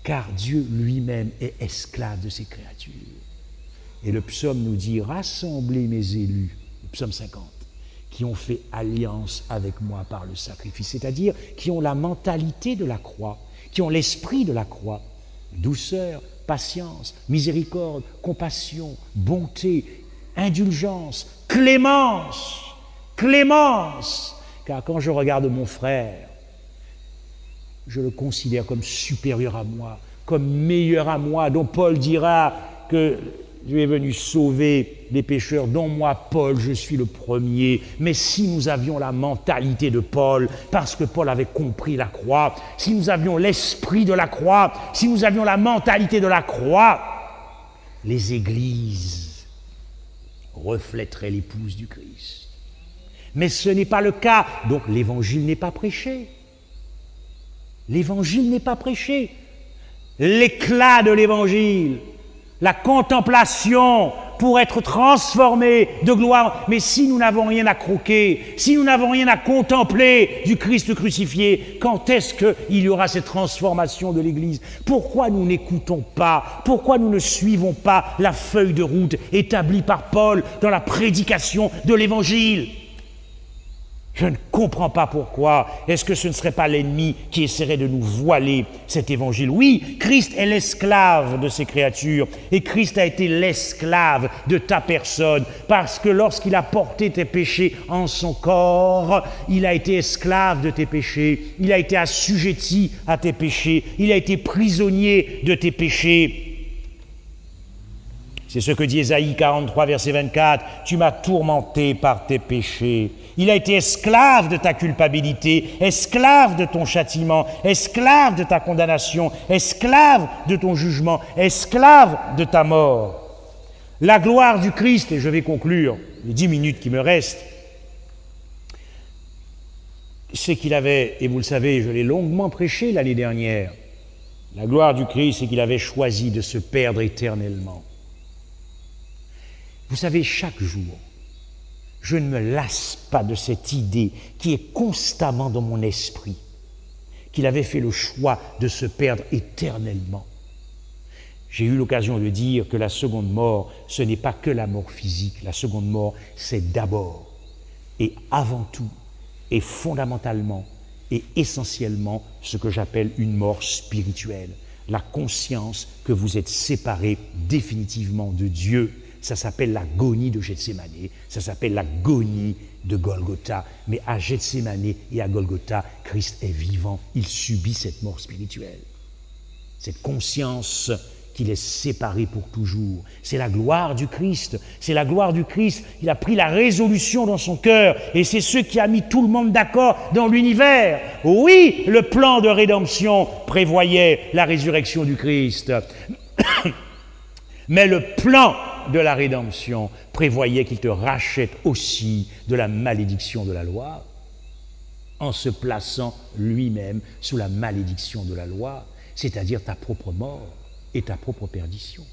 Car Dieu lui-même est esclave de ses créatures. Et le psaume nous dit, rassemblez mes élus, le psaume 50, qui ont fait alliance avec moi par le sacrifice, c'est-à-dire qui ont la mentalité de la croix, qui ont l'esprit de la croix, douceur, patience, miséricorde, compassion, bonté, indulgence, clémence, car quand je regarde mon frère, je le considère comme supérieur à moi, comme meilleur à moi, dont Paul dira que Dieu est venu sauver les pécheurs, dont moi, Paul, je suis le premier. Mais si nous avions la mentalité de Paul, parce que Paul avait compris la croix, si nous avions l'esprit de la croix, si nous avions la mentalité de la croix, les églises reflèteraient l'épouse du Christ. Mais ce n'est pas le cas, donc l'évangile n'est pas prêché. L'évangile n'est pas prêché. L'éclat de l'évangile, la contemplation pour être transformés de gloire. Mais si nous n'avons rien à croquer, si nous n'avons rien à contempler du Christ crucifié, quand est-ce qu'il y aura cette transformation de l'Église? Pourquoi nous n'écoutons pas? Pourquoi nous ne suivons pas la feuille de route établie par Paul dans la prédication de l'Évangile? Je ne comprends pas pourquoi. Est-ce que ce ne serait pas l'ennemi qui essaierait de nous voiler cet évangile? Oui, Christ est l'esclave de ces créatures et Christ a été l'esclave de ta personne parce que lorsqu'il a porté tes péchés en son corps, il a été esclave de tes péchés, il a été assujetti à tes péchés, il a été prisonnier de tes péchés. C'est ce que dit Ésaïe 43, verset 24. « Tu m'as tourmenté par tes péchés. » Il a été esclave de ta culpabilité, esclave de ton châtiment, esclave de ta condamnation, esclave de ton jugement, esclave de ta mort. La gloire du Christ, et je vais conclure les 10 minutes qui me restent, c'est qu'il avait, et vous le savez, je l'ai longuement prêché l'année dernière, la gloire du Christ, c'est qu'il avait choisi de se perdre éternellement. Vous savez, chaque jour, je ne me lasse pas de cette idée qui est constamment dans mon esprit, qu'il avait fait le choix de se perdre éternellement. J'ai eu l'occasion de dire que la seconde mort, ce n'est pas que la mort physique. La seconde mort, c'est d'abord et avant tout et fondamentalement et essentiellement ce que j'appelle une mort spirituelle. La conscience que vous êtes séparés définitivement de Dieu. Ça s'appelle l'agonie de Gethsémane, ça s'appelle l'agonie de Golgotha. Mais à Gethsémane et à Golgotha, Christ est vivant, il subit cette mort spirituelle. Cette conscience qu'il est séparé pour toujours. C'est la gloire du Christ, c'est la gloire du Christ. Il a pris la résolution dans son cœur et c'est ce qui a mis tout le monde d'accord dans l'univers. Oui, le plan de rédemption prévoyait la résurrection du Christ. Mais le plan de la rédemption prévoyait qu'il te rachète aussi de la malédiction de la loi, en se plaçant lui-même sous la malédiction de la loi, c'est-à-dire ta propre mort et ta propre perdition.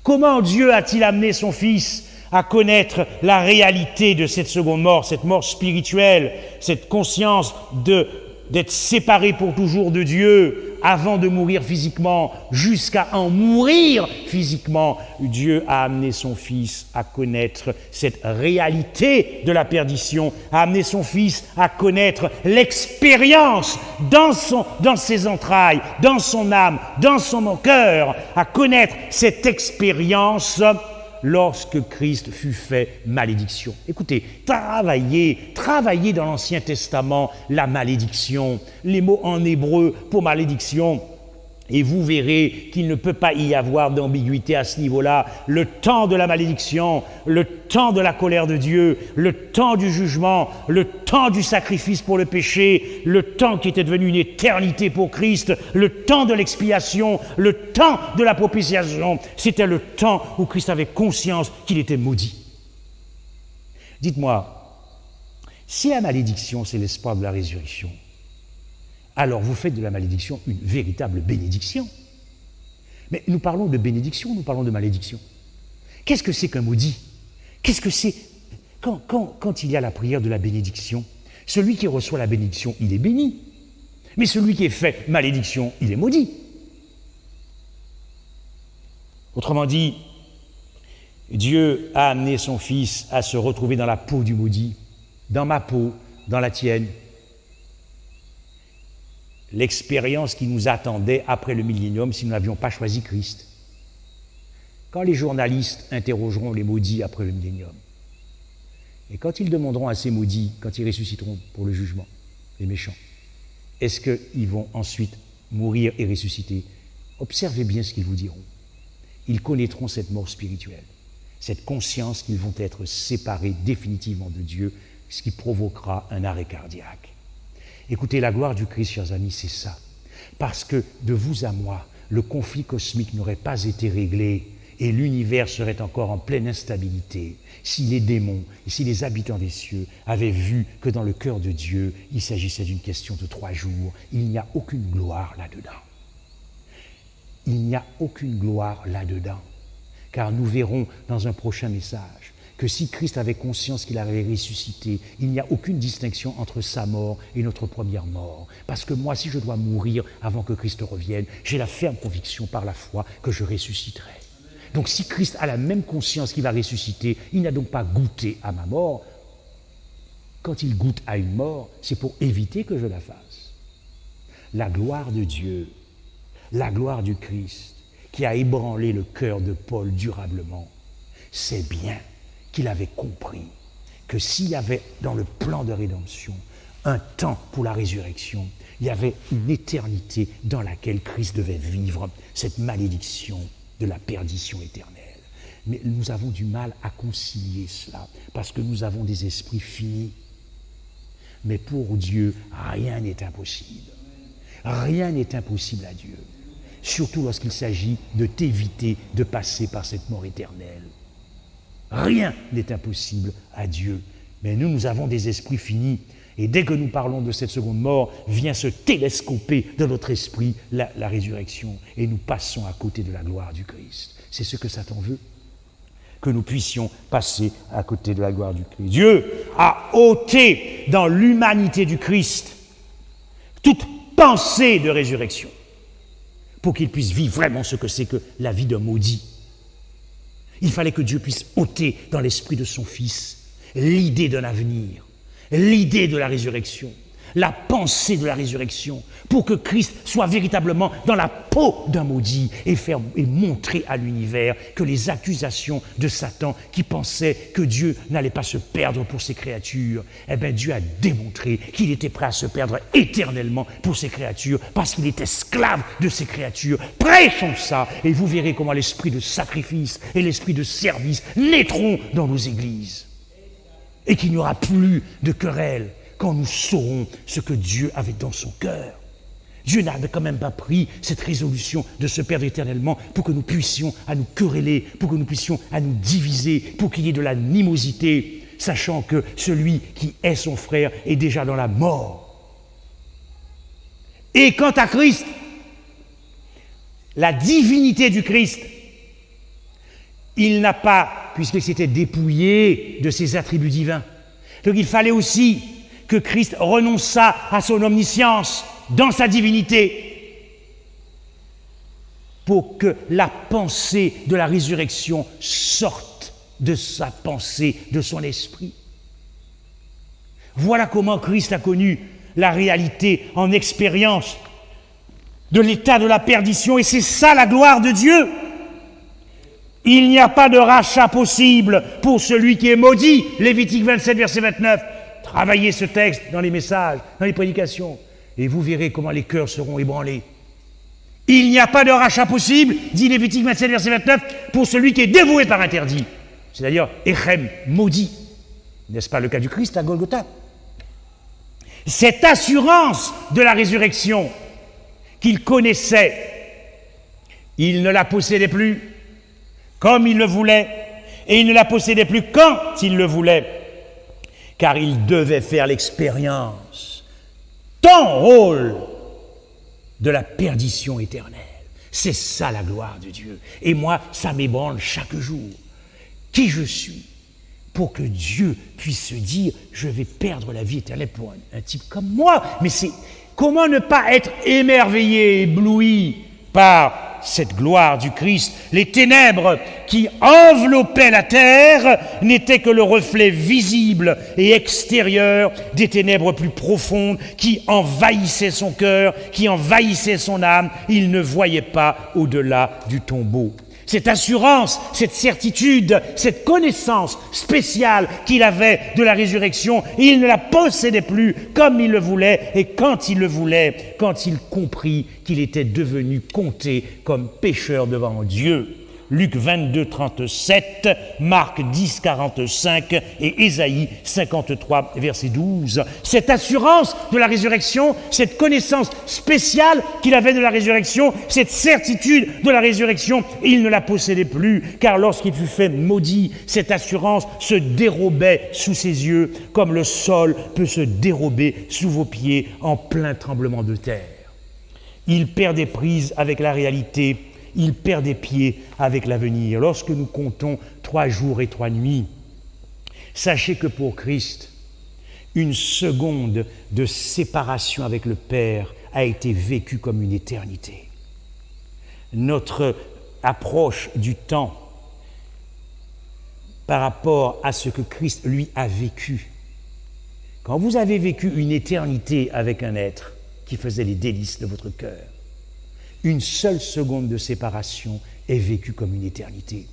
Comment Dieu a-t-il amené son Fils à connaître la réalité de cette seconde mort, cette mort spirituelle, cette conscience d'être séparé pour toujours de Dieu avant de mourir physiquement, jusqu'à en mourir physiquement? Dieu a amené son Fils à connaître cette réalité de la perdition, a amené son Fils à connaître l'expérience dans ses entrailles, dans son âme, dans son cœur, à connaître cette expérience lorsque Christ fut fait malédiction. Écoutez, travaillez dans l'Ancien Testament la malédiction, les mots en hébreu pour malédiction, et vous verrez qu'il ne peut pas y avoir d'ambiguïté à ce niveau-là. Le temps de la malédiction, le temps de la colère de Dieu, le temps du jugement, le temps du sacrifice pour le péché, le temps qui était devenu une éternité pour Christ, le temps de l'expiation, le temps de la propitiation, c'était le temps où Christ avait conscience qu'il était maudit. Dites-moi, si la malédiction c'est l'espoir de la résurrection, alors vous faites de la malédiction une véritable bénédiction. Mais nous parlons de bénédiction, nous parlons de malédiction. Qu'est-ce que c'est qu'un maudit? Qu'est-ce que c'est? Quand il y a la prière de la bénédiction, celui qui reçoit la bénédiction, il est béni. Mais celui qui est fait malédiction, il est maudit. Autrement dit, Dieu a amené son Fils à se retrouver dans la peau du maudit, dans ma peau, dans la tienne. L'expérience qui nous attendait après le millénium si nous n'avions pas choisi Christ. Quand les journalistes interrogeront les maudits après le millénium, et quand ils demanderont à ces maudits, quand ils ressusciteront pour le jugement, les méchants, est-ce qu'ils vont ensuite mourir et ressusciter? Observez bien ce qu'ils vous diront. Ils connaîtront cette mort spirituelle, cette conscience qu'ils vont être séparés définitivement de Dieu, ce qui provoquera un arrêt cardiaque. Écoutez, la gloire du Christ, chers amis, c'est ça. Parce que de vous à moi, le conflit cosmique n'aurait pas été réglé et l'univers serait encore en pleine instabilité si les démons et si les habitants des cieux avaient vu que dans le cœur de Dieu, il s'agissait d'une question de 3 jours. Il n'y a aucune gloire là-dedans. Il n'y a aucune gloire là-dedans. Car nous verrons dans un prochain message que si Christ avait conscience qu'il avait ressuscité, il n'y a aucune distinction entre sa mort et notre première mort. Parce que moi, si je dois mourir avant que Christ revienne, j'ai la ferme conviction par la foi que je ressusciterai. Donc si Christ a la même conscience qu'il va ressusciter, il n'a donc pas goûté à ma mort. Quand il goûte à une mort, c'est pour éviter que je la fasse. La gloire de Dieu, la gloire du Christ, qui a ébranlé le cœur de Paul durablement, c'est bien qu'il avait compris que s'il y avait dans le plan de rédemption un temps pour la résurrection, il y avait une éternité dans laquelle Christ devait vivre cette malédiction de la perdition éternelle. Mais nous avons du mal à concilier cela parce que nous avons des esprits finis. Mais pour Dieu, rien n'est impossible. Rien n'est impossible à Dieu. Surtout lorsqu'il s'agit de t'éviter de passer par cette mort éternelle. Rien n'est impossible à Dieu. Mais nous avons des esprits finis. Et dès que nous parlons de cette seconde mort, vient se télescoper dans notre esprit la résurrection. Et nous passons à côté de la gloire du Christ. C'est ce que Satan veut. Que nous puissions passer à côté de la gloire du Christ. Dieu a ôté dans l'humanité du Christ toute pensée de résurrection pour qu'il puisse vivre vraiment ce que c'est que la vie d'un maudit. Il fallait que Dieu puisse ôter dans l'esprit de son Fils l'idée d'un avenir, l'idée de la résurrection, la pensée de la résurrection, pour que Christ soit véritablement dans la peau d'un maudit et montrer à l'univers que les accusations de Satan qui pensait que Dieu n'allait pas se perdre pour ses créatures, eh bien Dieu a démontré qu'il était prêt à se perdre éternellement pour ses créatures parce qu'il est esclave de ses créatures. Prêchons ça et vous verrez comment l'esprit de sacrifice et l'esprit de service naîtront dans nos églises et qu'il n'y aura plus de querelles quand nous saurons ce que Dieu avait dans son cœur. Dieu n'a quand même pas pris cette résolution de se perdre éternellement pour que nous puissions à nous quereller, pour que nous puissions à nous diviser, pour qu'il y ait de l'animosité, sachant que celui qui est son frère est déjà dans la mort. Et quant à Christ, la divinité du Christ, il n'a pas, puisqu'il s'était dépouillé de ses attributs divins, donc il fallait aussi que Christ renonça à son omniscience dans sa divinité pour que la pensée de la résurrection sorte de sa pensée, de son esprit. Voilà comment Christ a connu la réalité en expérience de l'état de la perdition, et c'est ça la gloire de Dieu. Il n'y a pas de rachat possible pour celui qui est maudit. Lévitique 27, verset 29. Travaillez ce texte dans les messages, dans les prédications, et vous verrez comment les cœurs seront ébranlés. Il n'y a pas de rachat possible, dit Lévitique 27, verset 29, pour celui qui est dévoué par interdit. C'est-à-dire, Echem, maudit. N'est-ce pas le cas du Christ à Golgotha? Cette assurance de la résurrection qu'il connaissait, il ne la possédait plus comme il le voulait, et il ne la possédait plus quand il le voulait, car il devait faire l'expérience, ton rôle, de la perdition éternelle. C'est ça la gloire de Dieu. Et moi, ça m'ébranle chaque jour. Qui je suis pour que Dieu puisse se dire, je vais perdre la vie éternelle pour un type comme moi. Mais c'est comment ne pas être émerveillé, ébloui par cette gloire du Christ. Les ténèbres qui enveloppaient la terre n'étaient que le reflet visible et extérieur des ténèbres plus profondes qui envahissaient son cœur, qui envahissaient son âme. Il ne voyait pas au-delà du tombeau. Cette assurance, cette certitude, cette connaissance spéciale qu'il avait de la résurrection, il ne la possédait plus comme il le voulait et quand il le voulait, quand il comprit qu'il était devenu compté comme pécheur devant Dieu. Luc 22, 37, Marc 10, 45 et Ésaïe 53, verset 12. Cette assurance de la résurrection, cette connaissance spéciale qu'il avait de la résurrection, cette certitude de la résurrection, il ne la possédait plus, car lorsqu'il fut fait maudit, cette assurance se dérobait sous ses yeux, comme le sol peut se dérober sous vos pieds en plein tremblement de terre. Il perdait prise avec la réalité il perd des pieds avec l'avenir. Lorsque nous comptons 3 jours et 3 nuits, sachez que pour Christ, une seconde de séparation avec le Père a été vécue comme une éternité. Notre approche du temps par rapport à ce que Christ, lui, a vécu. Quand vous avez vécu une éternité avec un être qui faisait les délices de votre cœur, une seule seconde de séparation est vécue comme une éternité.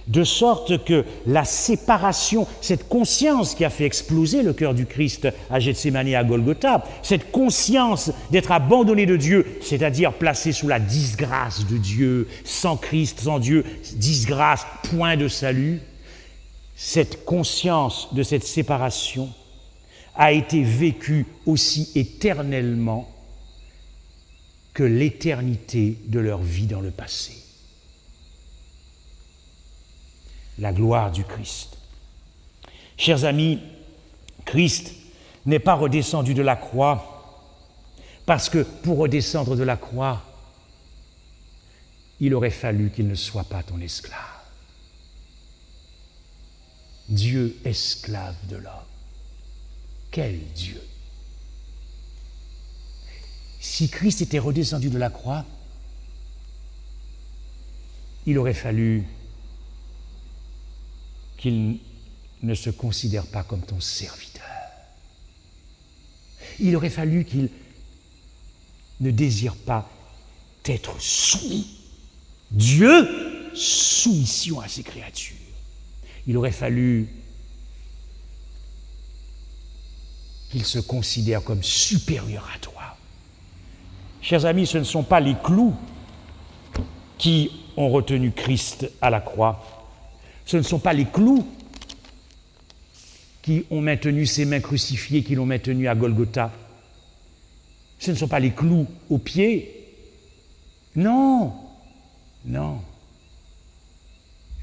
De sorte que la séparation, cette conscience qui a fait exploser le cœur du Christ à Gethsémani et à Golgotha, cette conscience d'être abandonné de Dieu, c'est-à-dire placé sous la disgrâce de Dieu, sans Christ, sans Dieu, disgrâce, point de salut, cette conscience de cette séparation a été vécue aussi éternellement que l'éternité de leur vie dans le passé. La gloire du Christ. Chers amis, Christ n'est pas redescendu de la croix parce que pour redescendre de la croix, il aurait fallu qu'il ne soit pas ton esclave. Dieu esclave de l'homme. Quel Dieu! Si Christ était redescendu de la croix, il aurait fallu qu'il ne se considère pas comme ton serviteur. Il aurait fallu qu'il ne désire pas t'être soumis. Dieu, soumission à ses créatures. Il aurait fallu qu'il se considère comme supérieur à toi. Chers amis, ce ne sont pas les clous qui ont retenu Christ à la croix. Ce ne sont pas les clous qui ont maintenu ses mains crucifiées, qui l'ont maintenu à Golgotha. Ce ne sont pas les clous aux pieds. Non, non.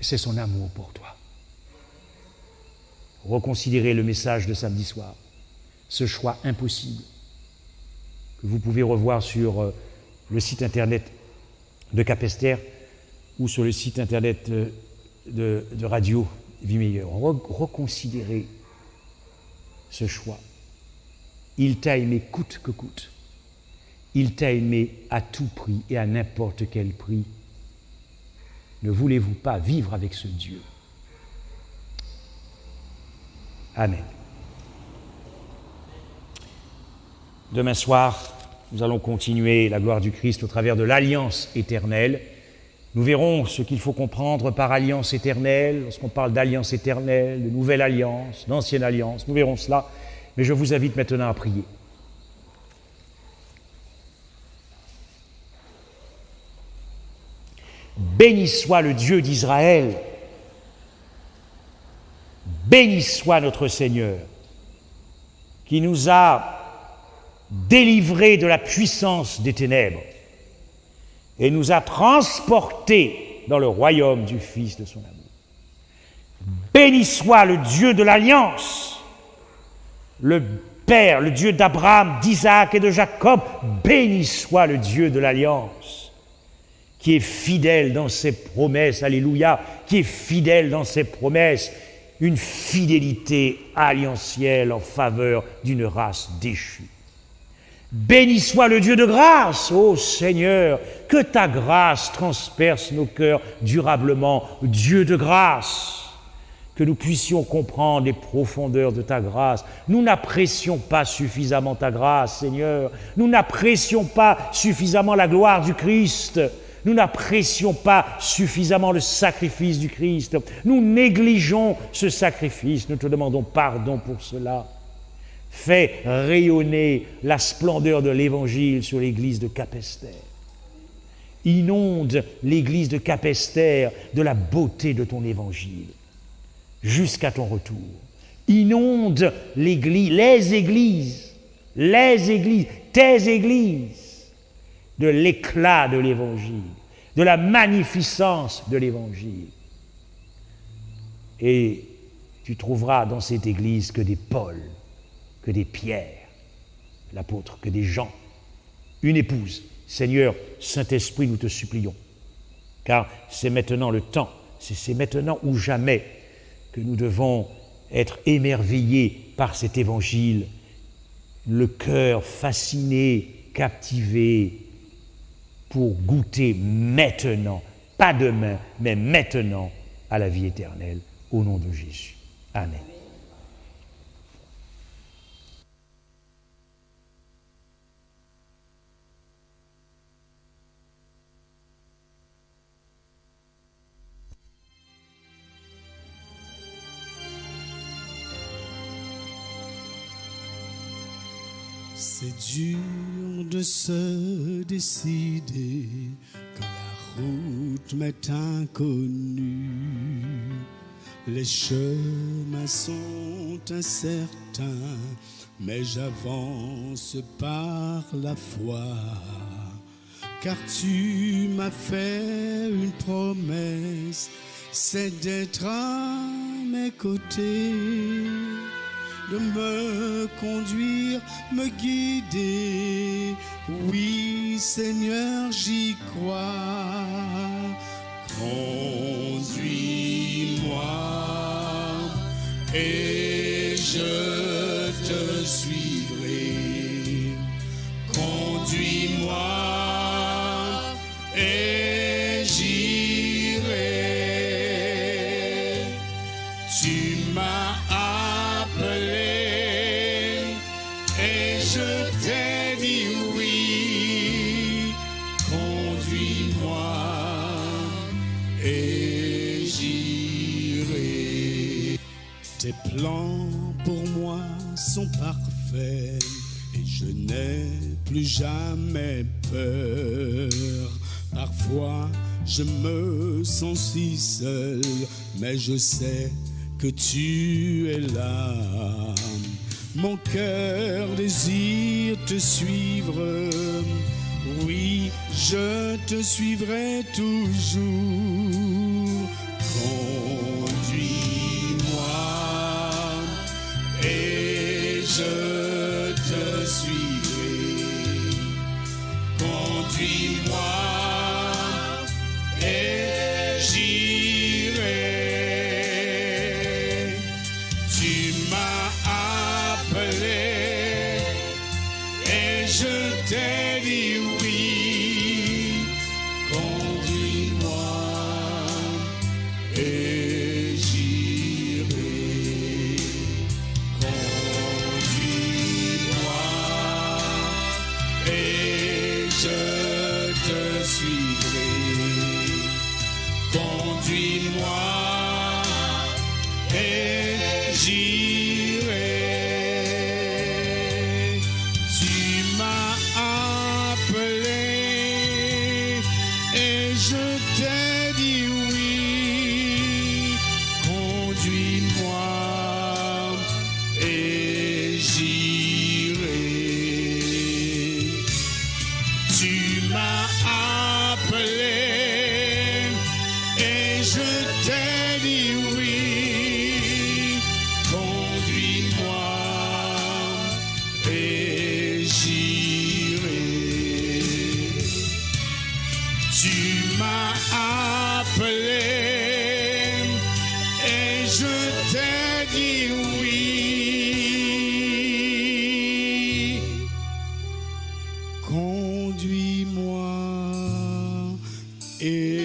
C'est son amour pour toi. Reconsidérez le message de samedi soir. Ce choix impossible que vous pouvez revoir sur le site internet de Capesterre ou sur le site internet de Radio Vie Meilleure. Reconsidérez ce choix. Il t'a aimé coûte que coûte. Il t'a aimé à tout prix et à n'importe quel prix. Ne voulez-vous pas vivre avec ce Dieu? Amen. Demain soir, nous allons continuer la gloire du Christ au travers de l'alliance éternelle. Nous verrons ce qu'il faut comprendre par alliance éternelle, lorsqu'on parle d'alliance éternelle, de nouvelle alliance, d'ancienne alliance. Nous verrons cela, mais je vous invite maintenant à prier. Béni soit le Dieu d'Israël, béni soit notre Seigneur, qui nous a délivrés de la puissance des ténèbres et nous a transportés dans le royaume du Fils de son amour. Béni soit le Dieu de l'Alliance, le Père, le Dieu d'Abraham, d'Isaac et de Jacob. Béni soit le Dieu de l'Alliance, qui est fidèle dans ses promesses, alléluia, qui est fidèle dans ses promesses, une fidélité alliantielle en faveur d'une race déchue. Béni soit le Dieu de grâce, ô Seigneur, que ta grâce transperce nos cœurs durablement, Dieu de grâce, que nous puissions comprendre les profondeurs de ta grâce. Nous n'apprécions pas suffisamment ta grâce, Seigneur, nous n'apprécions pas suffisamment la gloire du Christ, nous n'apprécions pas suffisamment le sacrifice du Christ, nous négligeons ce sacrifice, nous te demandons pardon pour cela. Fais rayonner la splendeur de l'Évangile sur l'église de Capesterre. Inonde l'église de Capesterre de la beauté de ton Évangile jusqu'à ton retour. Inonde l'église, tes églises, de l'éclat de l'Évangile, de la magnificence de l'Évangile. Et tu trouveras dans cette église que des Paul, que des Pierre, l'apôtre, que des Jean, une épouse. Seigneur, Saint-Esprit, nous te supplions, car c'est maintenant le temps, c'est maintenant ou jamais que nous devons être émerveillés par cet évangile, le cœur fasciné, captivé, pour goûter maintenant, pas demain, mais maintenant, à la vie éternelle, au nom de Jésus. Amen. C'est dur de se décider quand la route m'est inconnue. Les chemins sont incertains, mais j'avance par la foi. Car tu m'as fait une promesse, c'est d'être à mes côtés, de me conduire, me guider. Oui, Seigneur, j'y crois. Conduis-moi et je te suivrai. Conduis-moi et j'irai. Tu m'as appelé et je t'ai dit oui. Conduis-moi et j'irai. Tes plans pour moi sont parfaits et je n'ai plus jamais peur. Parfois je me sens si seul, mais je sais que tu es là. Mon cœur désire te suivre, oui, je te suivrai toujours. Conduis-moi et je te suivrai. Conduis-moi et j'irai. Tu m'as appelé et je t'ai dit oui. Conduis-moi et j'irai. Conduis-moi et je te suivrai. Conduis-moi et j'irai. Tu m'as appelé et je t'ai dit oui. Conduis-moi et j'irai. Tu m'as appelé et je t'ai dit oui. Conduis-moi et j'irai. Tu m'as appelé et je t'ai dit oui. Conduis-moi et